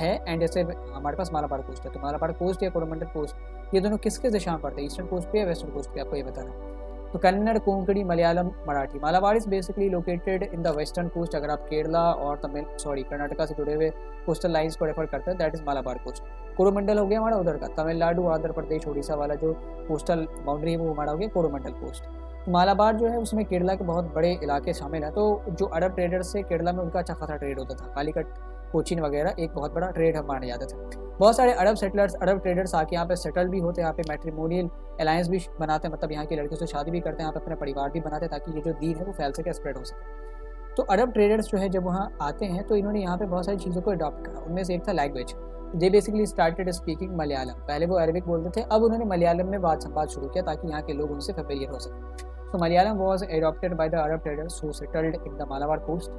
है एंड जैसे हमारे पास मालाबार कोस्ट है, तो मालाबार कोस्ट या कोरोमंडल कोस्ट ये दोनों किस किस दिशा में पड़ते हैं, ईस्टर्न कोस्ट पे या वेस्टर्न कोस्ट पे, आपको ये बताना है। तो Kannada, Konkani, Malayalam, Marathi. Malabar is basically located in the western coast. अगर आप केरला और कर्नाटका से जुड़े हुए कोस्टल लाइंस को रेफर करते हैं, that is Malabar coast. Coromandel हो गया हमारा उधर का, तमिलनाडु, आंध्र प्रदेश, उड़ीसा वाला जो कोस्टल बाउंड्री है वो हमारा हो गया कोरोमंडल कोस्ट। मालाबार जो है उसमें केरला के बहुत बड़े इलाके शामिल हैं। तो जो अरब ट्रेडर्स से केरला में उनका अच्छा खासा ट्रेड होता था। कालीकट, कोचीन वगैरह एक बहुत बड़ा ट्रेड हम माने जाते थे। बहुत सारे अरब सेटलर्स, अरब ट्रेडर्स आके यहाँ पे सेटल भी होते हैं, यहाँ पे मैट्रिमोनियल अलायंस भी बनाते हैं, मतलब यहाँ की लड़कियों से शादी भी करते हैं, यहाँ पे अपना परिवार भी बनाते हैं ताकि ये जो दीन है वो फैल सके, स्प्रेड हो सके। तो अरब ट्रेडर्स जो है जब वहाँ आते हैं तो इन्होंने यहाँ पे बहुत सारी चीज़ों को अडॉप्ट करा। उनमें से एक था language. They basically started speaking Malayalam. पहले वो अरबिक बोलते थे, अब उन्होंने मलयालम में बात संवाद शुरू किया ताकि यहाँ के लोग उनसे फेमिलियर हो सके। So Malayalam was adopted by the Arab traders who settled in the Malabar coast.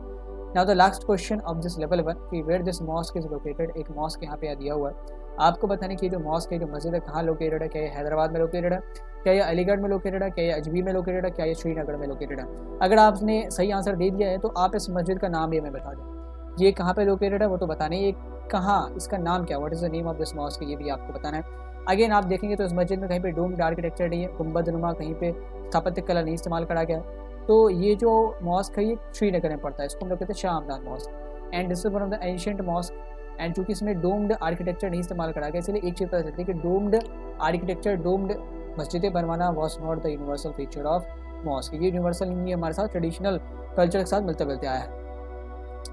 Now the last question of this level 1 कि where this mosque is located, एक mosque यहाँ पे दिया हुआ है। आपको बताने की जो mosque है, जो मस्जिद है, कहाँ लोकेटेड है, क्या ये हैदराबाद में लोकेटेड है, क्या ये अलीगढ़ में लोकेटेड है, क्या ये अजमेर में लोकेटेड है, क्या ये श्रीनगर में लोकेटेड है। अगर आपने सही आंसर दे दिया है तो आप इस मस्जिद का नाम ये मैं बता दें, ये कहाँ पे लोकेटेड है वो तो बताने, ये कहाँ, इसका नाम क्या, what is the name of this mosque, ये भी आपको बताना है। अगेन आप देखेंगे तो इस मस्जिद में कहीं पे डोम्ड आर्किटेक्चर नहीं है, गुंबद नुमा, कहीं पे स्थापत्य कला नहीं इस्तेमाल करा गया है। तो ये जो मॉस्क है ये श्रीनगर में पड़ता है, इसको हम लोग कहते हैं Shah Hamdan mosque, and this is one of the ancient mosque. And चूंकि इसमें डोम्ड आर्किटेक्चर नहीं इस्तेमाल करा गया, इसलिए एक चीज़ पता चलती है कि डोम्ड आर्किटेक्चर, डोम्ड मस्जिदें बनवाना was not the universal feature of mosque. ये यूनिवर्सल नहीं, हमारे साथ ट्रेडिशनल कल्चर के साथ मिलते मिलते आया है।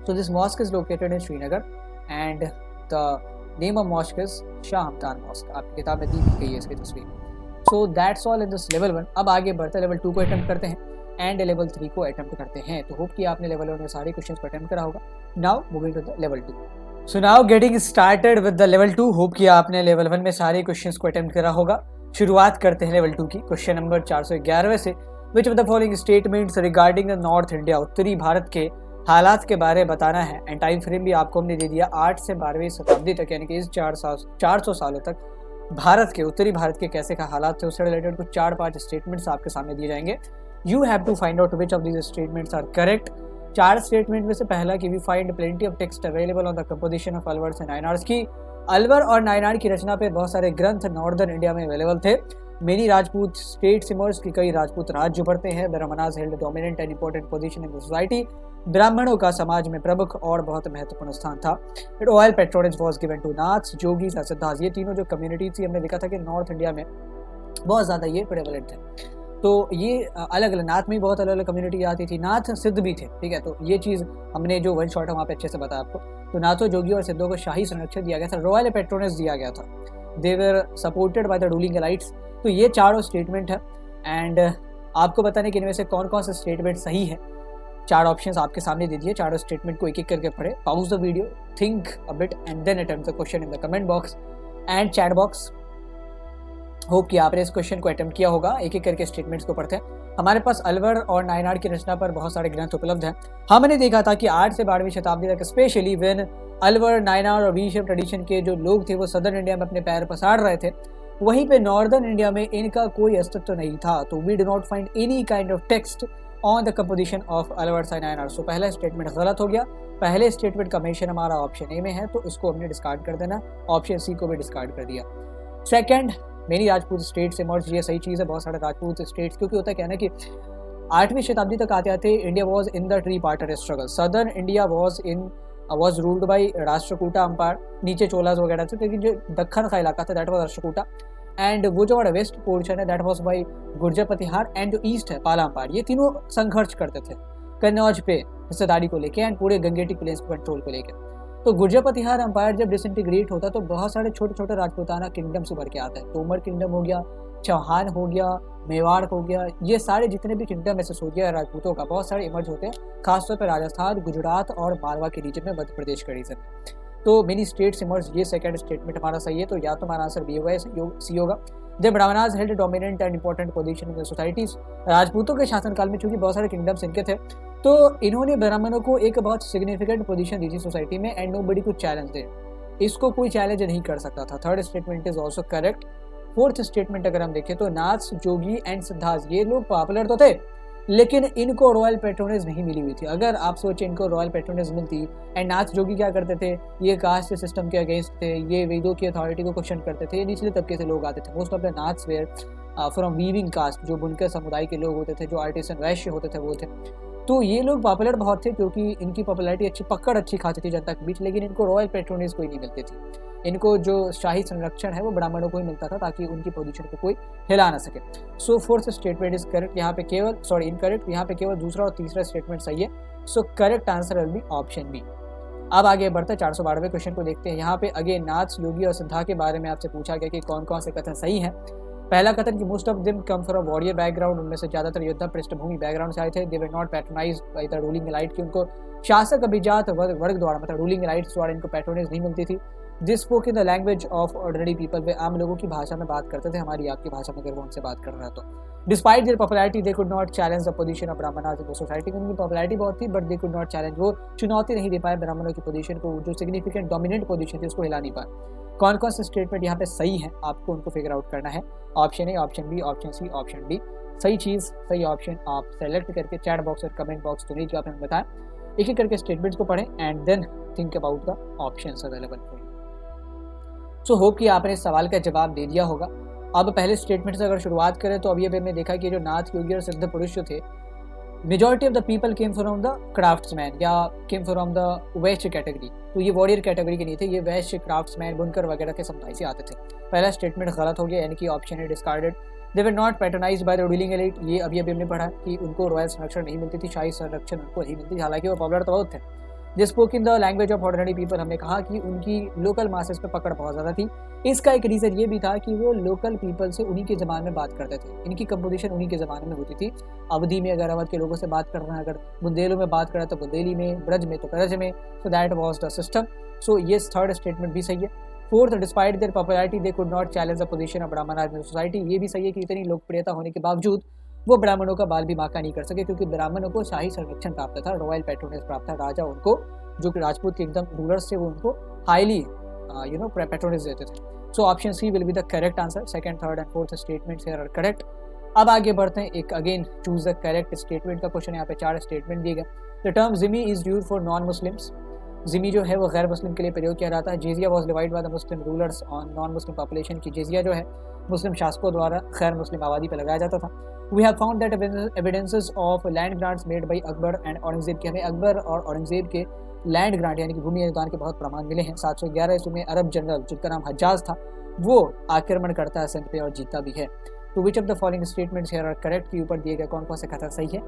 So this mosque is located in Srinagar and the name of mosque is Shah Hamdan Mosque। आपकी किताब में दी भी गई है इसकी तस्वीर। So that's all in this level 1। अब आगे बढ़ते लेवल 2 को अटेम्प्ट करते हैं एंड लेवल 3 को अटेम्प्ट करते हैं। तो होप कि आपने लेवल 1 में सारे क्वेश्चंस को अटेम्प्ट करा होगा। Now moving to the level 2। So now getting started with the level 2। Hope कि आपने लेवल 1 में सारे क्वेश्चंस को अटेम्प्ट करा होगा। शुरुआत करते हैं लेवल 2 की। क्वेश्चन नंबर 411 से, विच of the following statements regarding the north India, उत्तरी भारत के हालात के बारे में बताना है। एंड टाइम फ्रेम भी आपको हमने दे दिया 8 से 12वीं शताब्दी तक, यानी कि इस 400 सालों तक भारत के, उत्तरी भारत के कैसे का हालात थे, उससे रिलेटेड कुछ 4-5 स्टेटमेंट्स आपके सामने दिए जाएंगे। You have to find out which of these statements are correct. 4 statement में से पहला कि we find plenty of text available on the composition of Alvars and Nayanars की अलवर और नायनार की रचना पे बहुत सारे ग्रंथ नॉर्दर्न इंडिया में अवेलेबल थे। मेनी राजपूत स्टेट सिमर्स की कई राजपूत राज्य उभरते हैं। Brahmanas held dominant and important position in the society. ब्राह्मणों का समाज में प्रमुख और बहुत महत्वपूर्ण स्थान था। Royal patronage was given to Naths, जोगीज और सिद्धास। ये तीनों जो कम्युनिटी थी, हमने देखा था कि नॉर्थ इंडिया में बहुत ज़्यादा ये प्रेवलेंट थे। तो ये अलग अलग, नाथ में बहुत अलग अलग कम्युनिटी आती थी, नाथ सिद्ध भी थे, ठीक है। तो ये चीज़ हमने जो वन शॉट है वहाँ पे अच्छे से बताया आपको। तो नाथों, जोगियों और सिद्धों को शाही संरक्षण दिया गया था, रॉयल पेट्रोनेज दिया गया था। दे were supported by the ruling एलाइट्स। तो ये चारों स्टेटमेंट है एंड आपको बताने कि इनमें से कौन कौन सा स्टेटमेंट सही है। 4 ऑप्शंस आपके सामने दे दिए, चारों स्टेटमेंट को एक एक करके पढ़े। Pause the video, think a bit and then attempt the question in the comment box and chat box. Hope कि आपने इस क्वेश्चन को अटेम्प्ट किया होगा। एक एक करके स्टेटमेंट्स को पढ़ते हैं। हमारे पास अलवर और नायनार की रचना पर बहुत सारे ग्रंथ उपलब्ध हैं। हमने देखा था कि 8 से 12वीं शताब्दी तक स्पेशली व्हेन अलवर, नायनार और वी शेप ट्रेडिशन के जो लोग थे वो सदर्न इंडिया में अपने पैर पसार रहे थे, वहीं पे नॉर्दर्न इंडिया में इनका कोई अस्तित्व नहीं था। तो we do not find any kind of text on the composition of Alvars and Nayanar. So पहला स्टेटमेंट गलत हो गया। पहले स्टेटमेंट का मेंशन हमारा ऑप्शन ए में है, तो इसको हमने डिस्कार्ड कर देना। ऑप्शन सी को भी डिस्कार्ड कर दिया। Second, many Rajput states emerge, ये सही चीज़ है। बहुत सारे राजपूत स्टेट्स, क्योंकि होता क्या है ना कि 8वीं शताब्दी तक आते आते India was in the tripartite struggle. Southern India was ruled by Rashtrakuta empire, नीचे चोलास वगैरह थे, लेकिन जो दक्खन का इलाका था दैट वॉज राष्ट्रकूटा। एंड वो जो हमारा वेस्ट पोर्शन है that was by Gurjar Pratihar, and जो ईस्ट है पाला अम्पायर। ये तीनों संघर्ष करते थे कन्नौज पे हिस्सेदारी को लेके एंड पूरे गंगेटिक प्लेन्स को कंट्रोल को लेके। तो गुर्जर प्रतिहार अम्पायर जब डिसइंटीग्रेट होता है तो बहुत सारे छोटे छोटे राजपूताना किंगडम्स उभर के आते हैं। तोमर किंगडम हो गया, चौहान हो गया, मेवाड़ हो गया, ये सारे जितने भी किंगडम ऐसे हो गया राजपूतों का, बहुत सारे इमर्ज होते हैं, खासतौर पर राजस्थान, गुजरात और मालवा के रीजन में, मध्य प्रदेश के रीजन में। तो मेनी स्टेट्स इमर्ज, ये सेकंड स्टेटमेंट हमारा सही है। तो या तो हमारा आंसर बी होगा, सी होगा। जब Brahmanas held dominant and important position in the societies, राजपूतों के शासनकाल में चूंकि बहुत सारे किंगडम्स इनके थे, तो इन्होंने ब्राह्मणों को एक बहुत सिग्निफिकेंट पोजीशन दी थी सोसाइटी में एंड नोबडी कुड चैलेंज दे, इसको कोई चैलेंज नहीं कर सकता था। Third statement is also correct. Fourth statement अगर हम देखें तो नाथ्स, जोगी एंड सिद्धास, ये लोग पॉपुलर तो थे लेकिन इनको रॉयल पेट्रोनेज नहीं मिली हुई थी। अगर आप सोचें इनको रॉयल पेट्रोनेज मिलती, एंड नाथ जोगी क्या करते थे, ये कास्ट सिस्टम के अगेंस्ट थे, ये वेदों की अथॉरिटी को क्वेश्चन करते थे, ये निचले तबके से लोग आते थे। Most of the Naths were from weaving caste, जो बुनकर समुदाय के लोग होते थे, जो आर्टिसन वैश्य होते थे वो थे। तो ये लोग पॉपुलर बहुत थे क्योंकि इनकी पॉपुलैरिटी अच्छी, पकड़ अच्छी खाती थी जनता के बीच, लेकिन इनको रॉयल पेट्रोनेज कोई नहीं मिलती थी। इनको जो शाही संरक्षण है वो ब्राह्मणों को ही मिलता था ताकि उनकी पोजीशन को कोई हिला ना सके। सो फोर्थ स्टेटमेंट इज करेक्ट। यहाँ पे केवल इनकरेक्ट, यहाँ पे केवल दूसरा और तीसरा स्टेटमेंट सही है। So correct answer will be option B. अब आगे बढ़ते 412वें क्वेश्चन को देखते हैं। यहाँ पे अगेन नाथ, योगी और सिद्धा के बारे में आपसे पूछा गया कि कौन कौन से कथन सही है। पहला कथन कि most of them come from warrior background, उनमें से ज्यादातर योद्धा पृष्ठभूमि बैकग्राउंड से आए थे। They were not patronized by the ruling elite, कि उनको शासक अभिजात वर्ग द्वारा, मतलब रूलिंग एलाइट्स द्वारा इनको पैट्रोनेज नहीं मिलती थी। This spoke in the language of ordinary people, वे आम लोगों की भाषा में बात करते थे, हमारी आपकी भाषा में अगर वो उनसे बात कर रहा तो। Despite their popularity they could not challenge the position of Brahmanas in the society, उनकी पॉपुलैरिटी बहुत थी but they could not challenge, वो चुनौती नहीं दे पाए ब्राह्मणों की पोजीशन को, जो सिग्निफिकेंट डोमिनेंट पोजीशन थी उसको हिला नहीं पाए। कौन कौन से स्टेटमेंट यहाँ पे सही है आपको उनको फिगर आउट करना है। Option A, option B, option C, option D. सही चीज़, सही ऑप्शन आप सेलेक्ट करके चैट बॉक्स और कमेंट बॉक्स दोनों जो आपने बताया, एक एक करके स्टेटमेंट्स को पढ़ें and then think about the options available for you. So hope कि आपने इस सवाल का जवाब दे दिया होगा। अब पहले स्टेटमेंट से अगर शुरुआत करें तो अभी हमने देखा कि जो नाथ योगी और सिद्ध पुरुष जो थे, majority of the people came from the craftsman या came from the Vysya category. तो ये वॉरियर कैटेगरी के नहीं थे, ये वैश्य क्राफ्ट्समैन बुनकर वगैरह के समुदाय से आते थे। पहला स्टेटमेंट गलत हो गया, यानी कि ऑप्शन है discarded. They were not patronized by the ruling elite, ये अभी हमने पढ़ा कि उनको रॉयल संरक्षण नहीं मिलती थी, शाही संरक्षण उनको नहीं मिलती, हालांकि वो पॉपुलर तो बहुत थे। They spoke in the language of ordinary people, हमने कहा कि उनकी लोकल मासेस पे पकड़ बहुत ज़्यादा थी। इसका एक रीज़न ये भी था कि वो लोकल पीपल से उन्हीं के ज़बान में बात करते थे, इनकी कंपोजिशन उन्हीं के ज़बान में होती थी। अवधि में अगर अवध के लोगों से बात कर रहे हैं, अगर बुंदेलों में बात करें तो बुंदेली में, ब्रज में तो ब्रज में। So that was the system. So ये थर्ड स्टेटमेंट भी सही है। Fourth, despite their popularity they could not challenge the position of Brahmin in society, ये भी सही है कि इतनी लोकप्रियता होने के बावजूद वो ब्राह्मणों का बाल भी बांका नहीं कर सके, क्योंकि ब्राह्मणों को शाही संरक्षण प्राप्त था, रॉयल पैट्रोनेज प्राप्त था। राजा उनको, जो कि राजपूत के एकदम रूलर्स थे, वो उनको हाईली पैट्रोनेज देते थे। So option C will be the correct answer. Second, third and fourth statements here are correct. अब आगे बढ़ते हैं, एक again choose the correct statement का क्वेश्चन। यहाँ पे 4 स्टेटमेंट दिए गए। The term dhimmi is used for non Muslims, जिमी जो है वो गैर मुस्लिम के लिए प्रयोग किया जाता है। जिजिया was divide by the Muslim rulers on non Muslim population, की जिजिया जो है मुस्लिम शासकों द्वारा गैर मुस्लिम आबादी पर लगाया जाता था। We have found that evidences of land grants made by Akbar and Aurangzeb, के हमें अकबर और औरंगजेब के लैंड ग्रांट यानी कि भूमि अनुदान के बहुत प्रमाण मिले हैं। 711 ईस्वी में अरब जनरल जिनका नाम हज्जाज था, वो आक्रमण करता है सिंध पे और जीता भी है। तो which of the following statements here are correct, के ऊपर दिए गए कौन कौन से कथन सही है।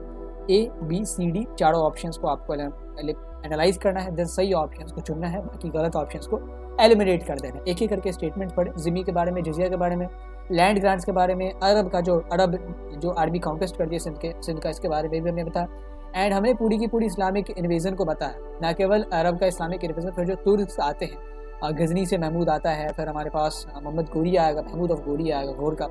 ए, बी, सी, डी, चारों ऑप्शंस को आपको एनालाइज करना है, देन सही ऑप्शंस को चुनना है, बाकी गलत ऑप्शंस को एलिमिनेट कर देना है। एक एक करके स्टेटमेंट पढ़े, जिमी के बारे में, जिजिया के बारे में, लैंड ग्रांट्स के बारे में, अरब जो आर्मी कॉन्टेस्ट कर दिए सिंध का, इसके बारे में भी हमने बताया। एंड हमने पूरी की पूरी इस्लामिक इन्वेजन को बताया, ना केवल अरब का इस्लामिक इन्वेजन, फिर जो तुर्क आते हैं, गजनी से महमूद आता है, फिर हमारे पास मोहम्मद गोरी आएगा, महमूद ऑफ गोरी आएगा घोर का।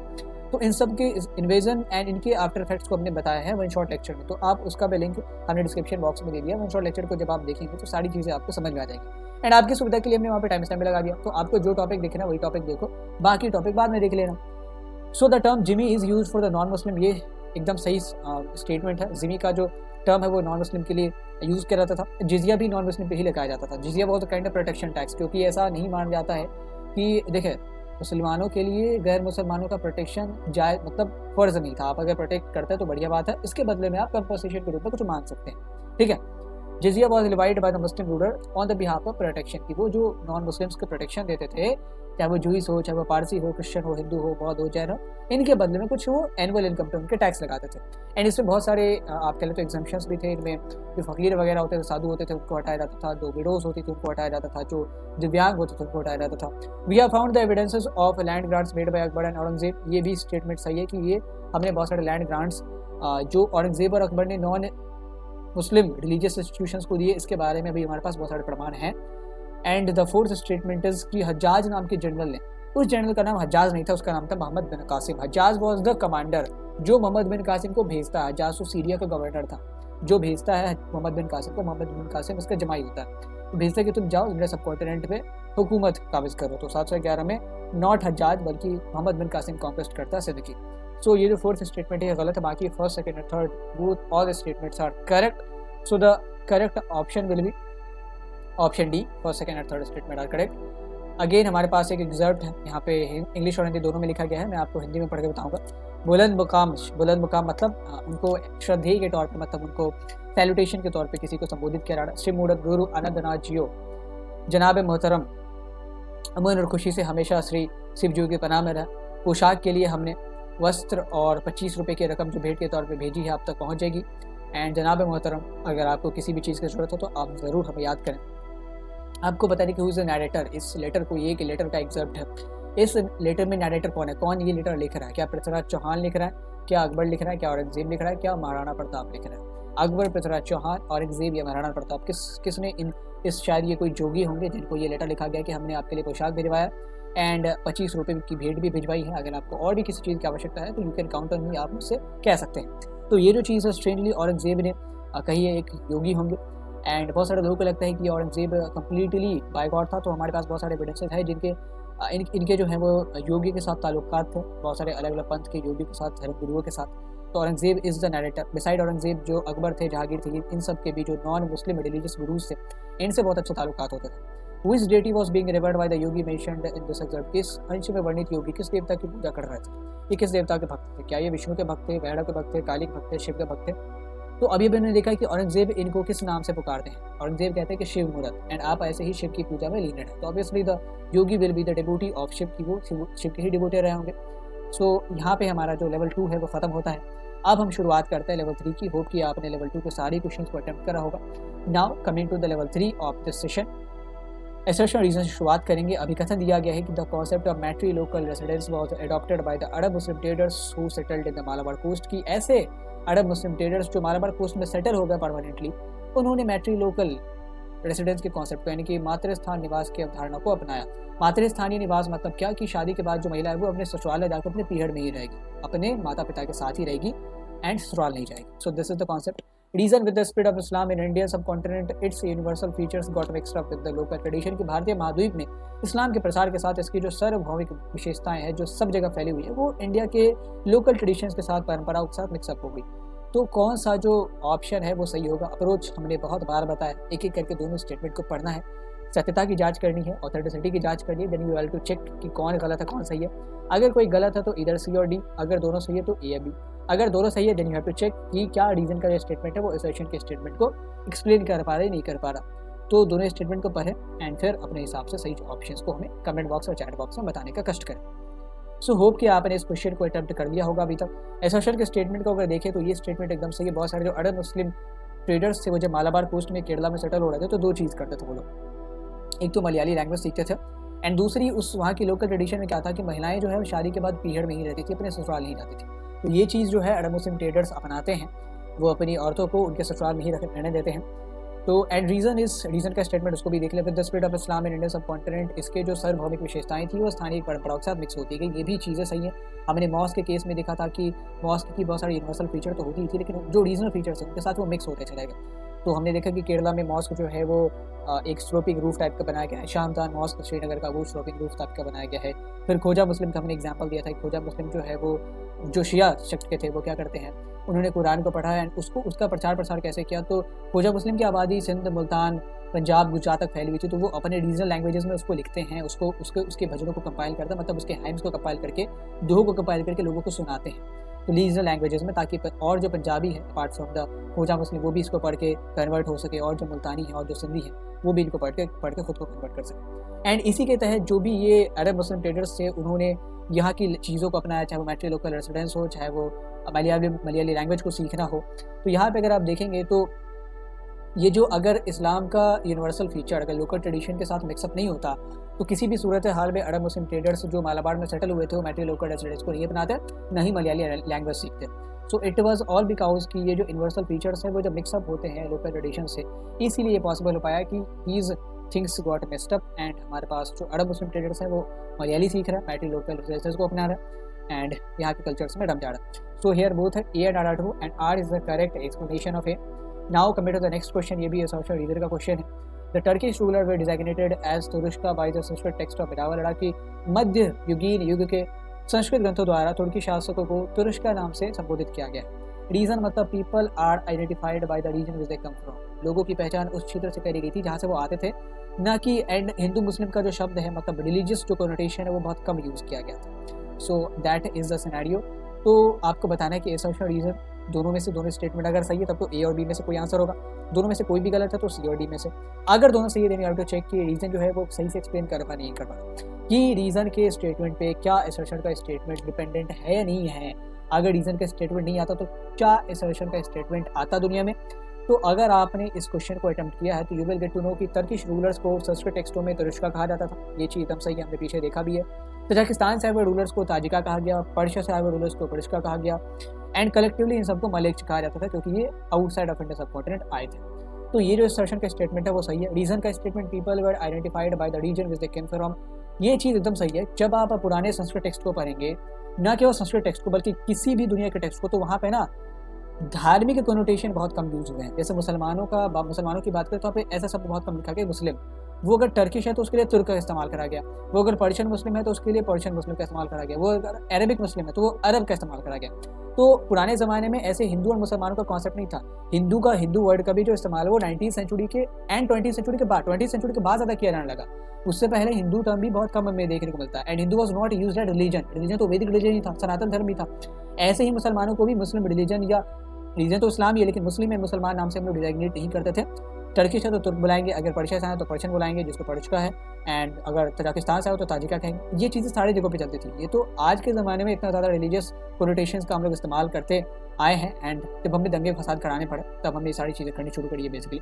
तो इन सब के इन्वेजन एंड इनके आफ्टर इफेक्ट्स को हमने बताया है वन शॉट लेक्चर में, तो आप उसका भी लिंक हमने डिस्क्रिप्शन बॉक्स में दे दिया। वन शॉट लेक्चर को जब आप देखेंगे तो सारी चीज़ें आपको समझ में आ जाएंगी। एंड आपकी सुविधा के लिए हमने वहाँ पे टाइम स्टैम्प लगा दिया, तो आपको जो टॉपिक देखना वही टॉपिक देखो, बाकी टॉपिक बाद में देख लेना। So the term Jimmy is use for the non Muslim, ये एकदम सही स्टेटमेंट है। जिमी का जो टर्म है वो नॉन मुस्लिम के लिए यूज़ किया जाता था। जिजिया भी नॉन मुस्लिम पे ही लगाया जाता था। जिजिया बहुत काइंड ऑफ प्रोटेक्शन टैक्स, क्योंकि ऐसा नहीं माना जाता है कि देखें मुसलमानों के लिए गैर मुसलमानों का प्रोटेक्शन जायज़, मतलब फ़र्ज़ नहीं था। आप अगर प्रोटेक्ट करते हैं तो बढ़िया बात है, इसके बदले में आप कंपनसेशन के रूप में कुछ मांग सकते हैं, ठीक है। जिजिया was divide by the Muslim ruler on the behalf of protection, की वो जो नॉन मुस्लिम्स को प्रोटेक्शन देते थे, चाहे वो जूइस हो, चाहे वो पारसी हो, क्रिश्चियन हो, हिंदू हो, बौद्ध हो, जैन हो, इनके बदले में कुछ वो एनुअल इनकम पे उनके टैक्स लगाते थे। एंड इसमें बहुत सारे आप कह लें तो एग्जम्पशंस भी थे। इनमें जो फ़कीर वगैरह होते थे, साधु होते थे, उनको हटाया जाता था। जो विडोज होती थी उनको हटाया जाता था। जो दिव्यांग होते थे उनको हटाया जाता था। We have found the evidences of land grants made by Akbar and Aurangzeb, ये भी स्टेटमेंट सही है कि ये हमने बहुत सारे लैंड ग्रांट्स जो औरंगजेब और अकबर ने नॉन मुस्लिम रिलीजियस इंस्टीट्यूशंस को दिए, इसके बारे में भी हमारे पास बहुत सारे प्रमाण हैं। And the fourth statement is कि हज्जाज नाम के जनरल ने, उस जनरल का नाम हज्जाज नहीं था, उसका नाम था Muhammad bin Qasim. Hajjaj was the commander जो मोहम्मद बिन कासिम को भेजता है। हज्जाज तो सीरिया का गवर्नर था, जो भेजता है मोहम्मद बिन कासिम को। मोहम्मद बिन कासिम इसका जमाई होता है, तो भेजता है कि तुम जाओ मेरे सब कॉन्टिनेंट पे हुकूमत काबिज करो। तो 711 में नॉट हज्जाज बल्कि मोहम्मद बिन कासिम कॉन्क्वेस्ट करता है सिंध की। सो ये जो फोर्थ स्टेटमेंट है गलत है, बाकी फर्स्ट, सेकंड और third both all the statements are correct. So the correct option will be option D, first, second और third statement are correct. Again हमारे पास एक एग्जर्प्ट है, यहाँ पे इंग्लिश और हिंदी दोनों में लिखा गया है, मैं आपको हिंदी में पढ़ के बताऊंगा। बुलंद मुकाम मतलब उनको श्रद्धेय के तौर पे, मतलब उनको सैल्यूटेशन के तौर पे किसी को संबोधित किया जा रहा है। श्री मूढ़ गुरु आनंदनाथ जियो, जनाब मोहतरम, अमन और खुशी से हमेशा श्री शिव जी के पनाह में रहा। पोशाक के लिए हमने वस्त्र और 25 रुपये की रकम जो भेंट के तौर पे भेजी है आप तक पहुँच जाएगी। एंड जनाब मोहतरम, अगर आपको किसी भी चीज़ की ज़रूरत हो तो आप ज़रूर हमें याद करें। आपको बता दें कि हु इज़ द नैरेटर, इस लेटर को, ये कि लेटर का एग्जर्प्ट है। इस लेटर में नैरेटर कौन है, कौन ये लेटर लिख रहा है? क्या पृथ्वीराज चौहान लिख रहा है, क्या अकबर लिख रहा है, क्या औरंगजेब लिख रहा है, क्या महाराणा प्रताप लिख रहा है? अकबर, पृथ्वीराज चौहान, औरंगजेब या महाराणा प्रताप, किसने इस शायद ये कोई जोगी होंगे जिनको ये लेटर लिखा गया कि हमने आपके लिए पोशाक भिजवाया एंड 25 रुपये की भेंट भी भिजवाई है। अगर आपको और भी किसी चीज़ की आवश्यकता है तो you can count on me, आप मुझसे कह सकते हैं। तो ये जो चीज़ है स्ट्रेंजली औरंगजेब ने कही है, एक योगी होंगे। एंड बहुत सारे लोगों को लगता है कि औरंगजेब कम्प्लीटली बाय गॉड था, तो हमारे पास बहुत सारे एविडेंसेस हैं जिनके इनके जो हैं वो योगी के साथ ताल्लुकात थे, बहुत सारे अलग अलग पंथ के योगी के साथ, धर्म गुरुओं के साथ। तो Aurangzeb is the narrator. Beside Aurangzeb जो अकबर थे, जहांगीर थे, इन सब के भी जो नॉन मुस्लिम रिलीजियस गुरुज थे, इनसे बहुत अच्छे ताल्लुकात होते थे। Which deity was being revered by the yogi mentioned in this excerpt? किस अंश में वर्णित योगी किस देवता की पूजा कर रहे थे? ये किस देवता के भक्त थे? क्या ये विष्णु के भक्त थे, भैरव के भक्त थे, काली के भक्त थे, शिव के भक्त थे? तो अभी अभी हमने देखा कि औरंगजेब इनको किस नाम से पुकारते हैं? औरंगजेब कहते हैं कि शिव मूर्त, एंड आप ऐसे ही शिव की पूजा में लीन है। तो obviously the yogi will be the devotee of Shiva, की वो शिव के ही डिवोटी रहे होंगे। सो यहाँ पे हमारा जो लेवल 2 है वो खत्म होता है। अब हम शुरुआत करते हैं लेवल 3 की। होप कि आपने लेवल 2 के सारे क्वेश्चन को अटेम्प्ट करा होगा। Now coming to the level 3 of this session, assertion reason से शुरुआत करेंगे। अभी कथन दिया गया है कि the concept of matrilocal residence was adopted by the Arab Muslim traders who settled in the Malabar coast, की ऐसे अरब मुस्लिम ट्रेडर्स जो मालाबार कोस्ट में सेटल हो गए परमानेंटली, उन्होंने मैट्री लोकल रेसिडेंस के कॉन्सेप्ट को यानी कि मातृस्थान निवास की अवधारणा को अपनाया। मातृस्थानीय निवास मतलब क्या कि शादी के बाद जो महिला है वो अपने ससुराल जाकर अपने पीरियड में ही रहेगी, अपने माता पिता के साथ ही रहेगी एंड ससुराल नहीं जाएगी। So this is the concept. Reason with the spread of Islam in Indian subcontinent, its universal features got mixed up with the local tradition, कि भारतीय महाद्वीप में इस्लाम के प्रसार के साथ इसकी जो सार्वभौमिक विशेषताएं हैं जो सब जगह फैली हुई है वो इंडिया के लोकल ट्रेडिशंस के साथ, परंपराओं के साथ मिक्सअप हो गई। तो कौन सा जो ऑप्शन है वो सही होगा? अप्रोच हमने बहुत बार बताया, एक एक करके दोनों स्टेटमेंट को पढ़ना है, सत्यता की जांच करनी है, ऑथेंटिसिटी की जांच करनी है, then you have to check कि कौन गलत है कौन सही है। अगर कोई गलत है तो इधर सी और डी, अगर दोनों सही है तो ए या बी। अगर दोनों सही है then you have to check कि क्या रीजन का जो स्टेटमेंट है वो असर्शन के स्टेटमेंट को एक्सप्लेन कर पा रहा है नहीं कर पा रहा। तो दोनों स्टेटमेंट को पढ़ें एंड फिर अपने हिसाब से सही ऑप्शंस को हमें कमेंट बॉक्स और चैट बॉक्स में बताने का कष्ट करें। सो होप कि आपने इस क्वेश्चन को अटेम्प्ट कर लिया होगा अभी तक। असर्शन के स्टेटमेंट को अगर देखें तो ये स्टेटमेंट एकदम सही है। बहुत सारे जो अरब मुस्लिम ट्रेडर्स थे वो जब मालाबार कोस्ट में केरला में सेटल हो रहे थे तो दो चीज़ करते थे वो लोग, एक तो मलयाली लैंग्वेज सीखते थे एंड दूसरी उस वहाँ की लोकल ट्रेडिशन में क्या था कि महिलाएं जो है वो शादी के बाद पीरियड में ही रहती थी, अपने ससुराल नहीं जाती थी। तो ये चीज़ जो है अरब मुस्लिम ट्रेडर्स अपनाते हैं, वो अपनी औरतों को उनके ससुराल में ही रहने देते हैं। तो एंड रीजन का स्टेटमेंट उसको भी देख ले, with the spread of Islam in Indian subcontinent, इसके जो सार्वभौमिक विशेषताएं थी वो स्थानीय परंपराओं के साथ मिक्स होती गई। ये भी चीज़ें सही हैं। हमने मॉस्क के केस में देखा था कि मॉस्क की बहुत सारी यूनिवर्सल फीचर तो होती ही थी लेकिन जो रीजनल फीचर्स हैं उनके साथ वो मिक्स होते चले गए। तो हमने देखा कि केरला में मॉस्क जो है वो एक स्लोपिंग रूफ टाइप का बनाया गया है, शामदान मॉस्क श्रीनगर का वो स्लोपिंग रूफ टाइप का बनाया गया है। फिर खोजा मुस्लिम का हमने एग्जांपल दिया था, खोजा मुस्लिम जो है वो जो शिया शख्स के थे वो क्या करते हैं, उन्होंने कुरान को पढ़ा एंड उसका प्रचार प्रसार कैसे किया। तो खोजा मुस्लिम की आबादी सिंध, मुल्तान, पंजाब, गुजरात तक फैली हुई थी, तो वो अपने रीजनल लैंग्वेजेस में उसको लिखते हैं, उसके भजनों को कंपाइल करते हैं, मतलब उसके हाइम्स को कंपाइल करके, दोहों को कंपाइल करके लोगों को सुनाते हैं तो रीजनल लैंग्वेजेस में, ताकि और जो पंजाबी है अपार्ट फ्रॉम द खोजा मुस्लिम वो भी इसको पढ़ के कन्वर्ट हो सके, और जो मुल्तानी है और जो सिंधी है वो भी इनको पढ़ के खुद को कन्वर्ट कर सके। एंड इसी के तहत जो भी ये अरब मुस्लिम ट्रेडर्स थे उन्होंने यहाँ की चीज़ों को अपनाया, चाहे वो मैट्री लोकल रेसिडेंस हो, चाहे वो मलयाली लैंग्वेज को सीखना हो। तो यहाँ पे अगर आप देखेंगे तो ये जो अगर इस्लाम का यूनिवर्सल फीचर अगर लोकल ट्रेडिशन के साथ मिक्सअप नहीं होता तो किसी भी सूरत हाल में अरब मुस्लिम ट्रेडर्स जो मालाबार में सेटल हुए थे वो मैट्री लोकल रेसिडेंस को नहीं अपनाते, न ही मलयाली लैंग्वेज सीखते। So it was all because कि ये जो यूनिवर्सल फीचर्स हैं वो जब मिक्सअप होते हैं लोकल ट्रेडिशन से, इसीलिए ये पॉसिबल हो पाया कि these things got mixed up and हमारे पास जो अरब मुस्लिम ट्रेडर्स हैं वो मलयाली सीख रहा है, मैट्री लोकल रेसिडेंस को अपना रहा है एंड यहाँ के कल्चर्स में डम जा रहा है। सो हियर बोथ है A and R are true and R is the correct explanation of A. Now coming to the next question, ये भी असर्शन रीजर का क्वेश्चन है। The Turkish ruler were designated as Turushka by the Sanskrit text of बिडावल, की मध्य युगीन युग के संस्कृत ग्रंथों द्वारा तुर्की शासकों को तुरुष्का नाम से संबोधित किया गया। रीजन मतलब people are identified by the region which they come from, लोगों की पहचान उस क्षेत्र से करी गई थी जहाँ से वो आते थे, ना कि एंड हिंदू मुस्लिम का जो शब्द है मतलब रिलीजियस जो कोनोटेशन है वो बहुत कम यूज़ किया गया था। So that is the scenario. तो आपको बताना है कि असर्शन रीजन दोनों में से दोनों स्टेटमेंट अगर सही है तब तो ए और बी में से कोई आंसर होगा, दोनों में से कोई भी गलत है तो सी और डी में से। अगर दोनों सही है then you have to check कि रीजन जो है वो सही से एक्सप्लेन कर पा नहीं कर पा कि रीजन के स्टेटमेंट पे क्या असर्शन का स्टेटमेंट डिपेंडेंट है या नहीं है। अगर रीजन का स्टेटमेंट नहीं आता तो क्या असर्शन का स्टेटमेंट आता दुनिया में। तो अगर आपने इस क्वेश्चन को अटेम्प्ट किया है तो you will get to know कि टर्किश रूलर्स को संस्कृत टेक्स्टों में तुरुष्का कहा जाता था, ये चीज़ एकदम सही है, हमने पीछे देखा भी है। तजाकिस्तान से आए हुए रूलर्स को ताजिका कहा गया, पर्शिया से आए हुए रूलर्स को पुरुष्का कहा गया एंड कलेक्टिवली इन सबको मलेक्च कहा जाता था क्योंकि ये आउटसाइड ऑफ इंडिया सबकॉन्टिनेंट आए थे। तो ये जो असर्शन का स्टेटमेंट है वो सही है। रीजन का statement people were identified by the region which they came from, ये चीज़ एकदम सही है। जब आप पुराने संस्कृत टेक्स्ट को पढ़ेंगे, ना केवल संस्कृत टेक्स्ट को बल्कि किसी भी दुनिया के टेक्स्ट को, तो वहाँ पे ना धार्मिक कोनोटेशन बहुत कम यूज हुए हैं। जैसे मुसलमानों की बात करें तो यहाँ पे ऐसा शब्द बहुत कम लिखा गया मुस्लिम। वो अगर टर्किश है तो उसके लिए तुर्क का इस्तेमाल करा गया, वो अगर पर्शियन मुस्लिम है तो उसके लिए पर्शियन मुस्लिम का इस्तेमाल करा गया, वो अगर अरबिक मुस्लिम है तो वो अरब का इस्तेमाल करा गया। तो पुराने ज़माने में ऐसे हिंदू और मुसलमानों का कॉन्सेप्ट नहीं था। हिंदू वर्ड का भी जो इस्तेमाल है वो 19th सेंचुरी के एंड 20th सेंचुरी के बाद ज़्यादा किया जाने लगा। उससे पहले हिंदू टर्म भी बहुत कम में देखने को मिलता है। And Hindu was not use at religion तो वैदिक रिलीजन ही था, सनातन धर्म ही था। ऐसे ही मुसलमानों को भी मुस्लिम रिलीजन या रीजन तो इस्लाम ही है, लेकिन मुस्लिम है मुसलमान नाम से हम लोग डिजाइनेट नहीं करते थे। टर्किश है तो तुर्क बुलाएंगे, अगर पर्शिया से आए तो पर्शियन बुलाएंगे जिसको पर्शिया है, एंड अगर तजाकिस्तान से आए तो ताजिका कहेंगे। ये चीज़ें सारी जगहों पे चलती थी। ये तो आज के ज़माने में इतना ज़्यादा रिलीजियस कोनोटेशंस का हम लोग इस्तेमाल करते आए हैं, एंड जब हमें दंगे फसाद कराने पड़े तब हमने ये सारी चीज़ें करनी शुरू करी है बेसिकली।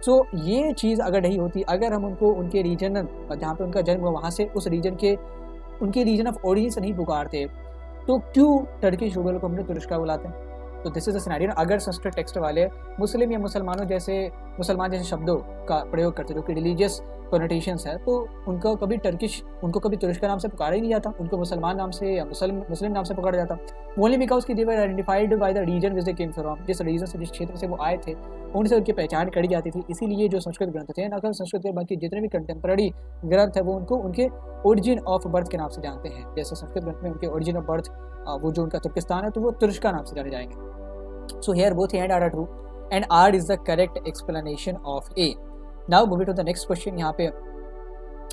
सो ये चीज़ अगर नहीं होती, अगर हम उनको उनके रीजन जहाँ पे उनका जन्म हुआ वहाँ से उस रीजन के उनके रीजन ऑफ ओरिजिन से नहीं पुकारते, तो क्यों टर्किश रूबल को हमने तुर्क बुलाते हैं? तो दिस इज द सिनेरियो। अगर संस्कृत टेक्स्ट वाले मुस्लिम या मुसलमान जैसे शब्दों का प्रयोग करते जो कि रिलीजियस कोनोटेशंस है, तो उनको कभी तुर्क का नाम से पुकारा ही नहीं जाता, उनको मुसलमान नाम से या मुस्लिम नाम से पुकारा जाता। ओनली बिकॉज की they were identified by the region which they came from, जिस रीजन से जिस क्षेत्र से वो आए थे उनसे उनकी पहचान करी जाती थी। इसीलिए जो संस्कृत ग्रंथ थे, न केवल संस्कृत के बल्कि जितने भी कंटेम्प्रेरी ग्रंथ है वो उनको उनके ओरिजिन ऑफ बर्थ के नाम से जानते हैं। जैसे संस्कृत ग्रंथ में उनके ओरिजिन ऑफ बर्थ वो जो उनका तुर्किस्तान है तो वो तुर्क का नाम से जाने जाएंगे। So here both A and R are true and R is the correct explanation of A. Now moving to the next question। यहाँ पे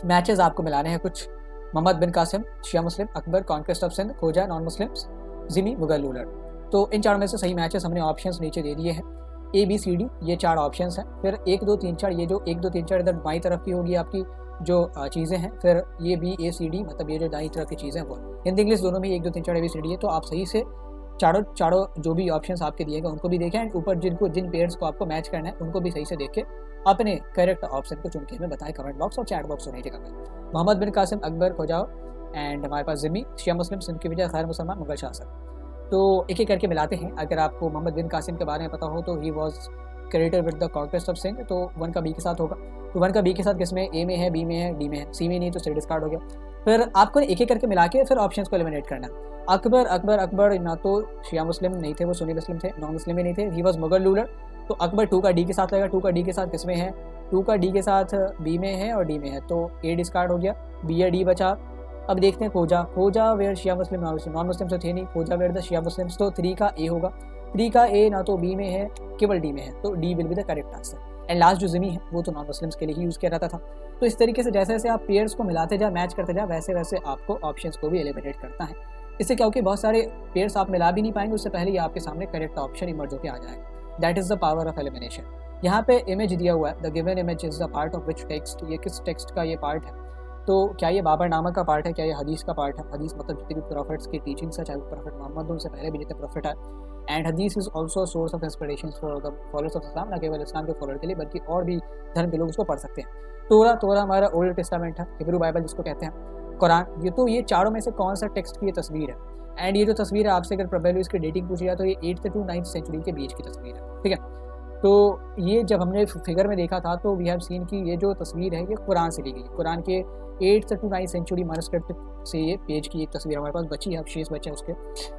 मैचेस आपको मिलाने हैं कुछ। Mohammad bin Qasim Shia Muslim, Akbar conquest of Sindh, खोजा non Muslims, Jimmy Mughal ruler. तो इन चारों में से सही मैचेस हमने ऑप्शंस नीचे दे दिए हैं, A B C D ये 4 ऑप्शंस हैं। फिर 1 2 3 4 ये जो 1 2 3 4 इधर बाई तरफ की होगी आपकी जो चीज़ें हैं। फिर ये B A C D मतलब ये जो दाई तरफ की चीज़ें हैं वो हिंदी इंग्लिश दोनों में 1 2 3 4 A B C D है। तो आप सही से चारों जो भी ऑप्शंस आपके दिए गए उनको भी देखें, एंड ऊपर जिन पेयर्स को आपको मैच करना है उनको भी सही से देख के अपने करेक्ट ऑप्शन को चुन के हमें बताएं कमेंट बॉक्स और चैट बॉक्स होने जगह में। मोहम्मद बिन कासिम, अकबर, खोजाओ, एंड हमारे पास जिमी शिया मुस्लिम, सिंध की विजय, खैर मुसलमान, मुगल शासक। तो एक एक करके मिलाते हैं। अगर आपको मोहम्मद बिन कासिम के बारे में पता हो तो he was credited with the conquest of Sindh, तो 1 का B के साथ होगा। तो 1 का B के साथ किसमें, A में है, B में है, D में है, C में नहीं तो C डिस्कार्ड हो गया। फिर आपको एक एक करके मिला के फिर ऑप्शंस को एलिमिनेट करना है। अकबर ना तो शिया मुस्लिम नहीं थे, वो सुन्नी मुस्लिम थे, नॉन मुस्लिम भी नहीं थे, ही वॉज मुगल रूलर। तो अकबर 2 का D के साथ लगेगा। 2 का D के साथ किसमें है, 2 का D के साथ B में है और D में है, तो A डिस्कार्ड हो गया, B या D बचा। अब देखते हैं खोजा where Shia Muslim, non Muslim तो थे नहीं, खोजा वेयर द शिया मुस्लिम्स, तो 3 का A होगा। 3 का A ना तो B में है केवल D में है, तो D will be the correct answer. And last जो जिमी है वो तो नॉन मुस्लिम्स के लिए ही यूज़ किया जाता था। तो इस तरीके से जैसे जैसे आप पेयर्स को मिलाते जाए, मैच करते जाए, वैसे वैसे आपको ऑप्शंस को भी एलिमिनेट करना है। इससे क्या होगा, बहुत सारे पेयर्स आप मिला भी नहीं पाएंगे, उससे पहले ही आपके सामने करेक्ट ऑप्शन इमर्ज होकर आ जाएगा। That is the power of elimination. यहाँ पे इमेज दिया हुआ है, the given image is the part of which text, ये किस टेक्स्ट का ये पार्ट है। तो क्या ये बाबरनामा का पार्ट है, क्या ये हदीस का पार्ट है। हदीस मतलब जितने भी प्रॉफिट्स की टीचिंग्स है, चाहे वो प्रॉफिट मोहम्मद हो, उनसे पहले भी जितने प्रॉफिट है। एंड हदीस is also source of inspiration for the followers of Islam, ना केवल इस्लाम के फॉलोअर के लिए बल्कि और भी धर्म के लोग उसको पढ़ सकते हैं। तोरा हमारा ओल्ड टेस्टामेंट है, हिब्रू बाइबल जिसको कहते हैं, कुरान। ये चारों में से कौन सा टेक्स्ट की ये तस्वीर है। एंड ये जो तस्वीर है आपसे अगर प्रोबेबली इसकी डेटिंग पूछी जाए तो ये 8th to 9th सेंचुरी के बीच की तस्वीर है, ठीक है। तो ये जब हमने फिगर में देखा था तो वी हैव सीन कि ये जो तस्वीर है ये कुरान से ली गई, कुरान के 8th to 9th century manuscript से ये पेज की एक तस्वीर हमारे पास बची है, अब शेष बचा है उसके,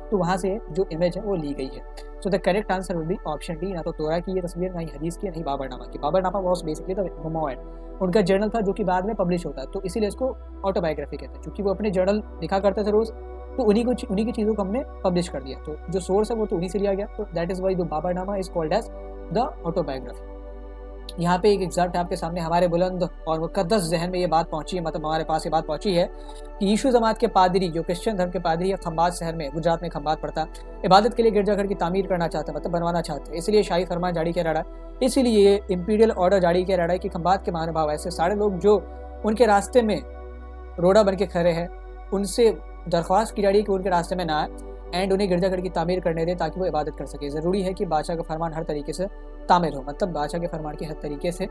तो वहाँ से जो इमेज है वो ली गई है। So the correct answer will be option D, ना तो तोरा की ये तस्वीर, ना ही हदीस की, ना ही बाबरनामा की। Baburnama was basically the memoir, उनका जर्नल था जो कि बाद में पब्लिश होता है, तो इसीलिए इसको ऑटोबायोग्राफी कहते हैं, क्योंकि वो अपने जर्नल लिखा करते थे रोज़, तो उन्हीं की चीज़ों को हमने पब्लिश कर दिया, तो जो सोर्स है वो तो उन्हीं से लिया गया। तो that is why the Baburnama is called as the autobiography. यहाँ पे एक एग्जैक्ट आपके सामने हमारे बुलंद और मुकद्दस जहन में ये बात पहुँची है, मतलब हमारे पास ये बात पहुँची है कि यीशु जमात के पादरी, जो क्रिश्चियन धर्म के पादरी है, खंबात शहर में, गुजरात में खंबात पड़ता, इबादत के लिए गिरजाघर की तामीर करना चाहते, मतलब बनवाना चाहते, इसलिए शाही फरमान जारी किया जा रहा है, इसीलिए इंपीरियल ऑर्डर जारी किया जा रहा है कि खंबात के महानुभाव ऐसे सारे लोग जो उनके रास्ते में रोड़ा बन के खड़े हैं, उनसे दरख्वास्त की जा रही है कि उनके रास्ते में ना आए एंड उन्हें गिरजाघर की तामीर करने दें ताकि वो इबादत कर सके। ज़रूरी है कि बादशाह का फरमान हर तरीके से तामीर हो, मतलब बादशाह के फरमान की हर तरीके से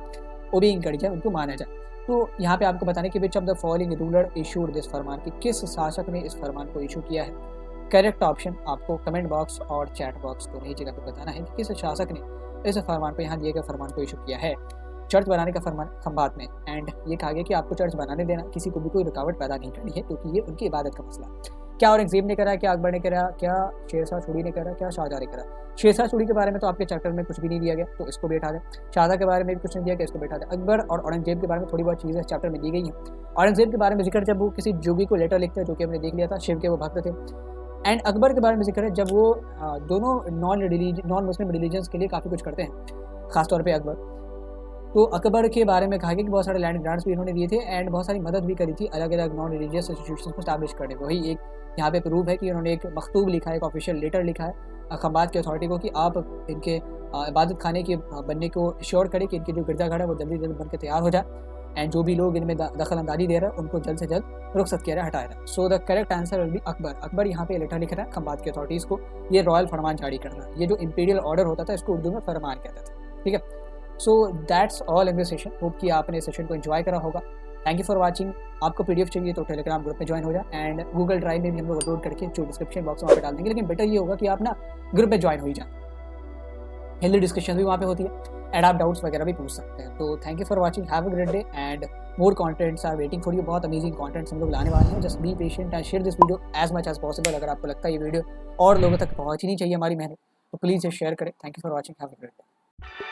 ओबेइंग करी जाए, उनको माना जाए। तो यहाँ पे आपको बताने कि which of the following ruler issued this फरमान, कि किस शासक ने इस फरमान को इशू किया है। करेक्ट ऑप्शन आपको कमेंट बॉक्स और चैट बॉक्स दोनों ही जगह पर बताना है कि किस शासक ने इस फरमान को, यहाँ दिए गए फरमान को इशू किया है। चर्च बनाने का फरमान खंबात में, एंड ये कहा गया कि आपको चर्च बनाने देना, किसी को भी कोई रुकावट पैदा नहीं करनी है क्योंकि ये उनकी इबादत का मसला है। क्या औरंगजेब ने करा, क्या अकबर ने करा, क्या शेरशाह सूरी ने करा, क्या शाहजहां ने करा। शेरशाह सूरी के बारे में तो आपके चैप्टर में कुछ भी नहीं दिया गया, तो इसको भी हटा दें। शाहजहां के बारे में भी कुछ नहीं दिया गया, इसको भी हटा दें। अकबर और औरंगजेब के बारे में थोड़ी बहुत चीज़ें चैप्टर में दी गई हैं। औरंगजेब के बारे में जिक्र जब वो किसी जोगी को लेटर लिखते हैं, जो कि हमने देख लिया था, शिव के वो भक्त थे। एंड अकबर के बारे में जिक्र है जब वो दोनों नॉन मुस्लिम रिलीजन्स के लिए काफ़ी कुछ करते हैं, खासतौर पर अकबर। तो अकबर के बारे में कहा गया कि बहुत सारे लैंड ग्रांट्स भी इन्होंने दिए थे एंड बहुत सारी मदद भी करी थी अलग अलग नॉन रिलीजियस इंस्टीट्यूशन को स्टैब्लिश करने को। वही एक यहाँ पे प्रूव है कि उन्होंने एक मकतूब लिखा है, एक ऑफिशियल लेटर लिखा है खंबात की अथॉरिटी को कि आप इनके इबादत खाने के बनने को श्योर करें कि इनके जो गिरजाघर है वो जल्दी जल्द बन के तैयार हो जाए एंड जो भी लोग इनमें दखल अंदाजी दे रहे हैं उनको जल्द से जल्द रुखसत किया हटाया रहा है। So the correct answer will B Akbar. Akbar यहाँ पे लेटर लिख रहा है खंबात की अथॉरिटीज़ को, ये रॉयल फरमान जारी करना। ये जो इंपीरियल ऑर्डर होता था इसको उर्दू में फरमान कहते थे, ठीक है। So that's all in this session. Hope कि आपने सेशन को एंजॉय करा होगा। Thank you for watching. आपको पीडीएफ चाहिए तो टेलीग्राम ग्रुप में ज्वाइन हो जाए एंड गूगल ड्राइव में भी हम लोग अपलोड करके जो डिस्क्रिप्शन बॉक्स में वहाँ पे डाल देंगे। लेकिन बेटर ये होगा कि आप ना ग्रुप में ज्वाइन हो ही जाए, हेल्दी डिस्कशन भी वहाँ पे होती है एंड आप डाउट्स वगैरह भी पूछ सकते हैं। तो thank you for watching, have a great day and more contents are waiting for you. बहुत अमेजिंग कंटेंट्स हम लोग लाने वाले हैं। Just be patient and share this video as much as possible. अगर आपको लगता है ये वीडियो और लोगों तक पहुँचनी चाहिए हमारी मेहनत, तो प्लीज़ शेयर करें। Thank you for watching, have a great day.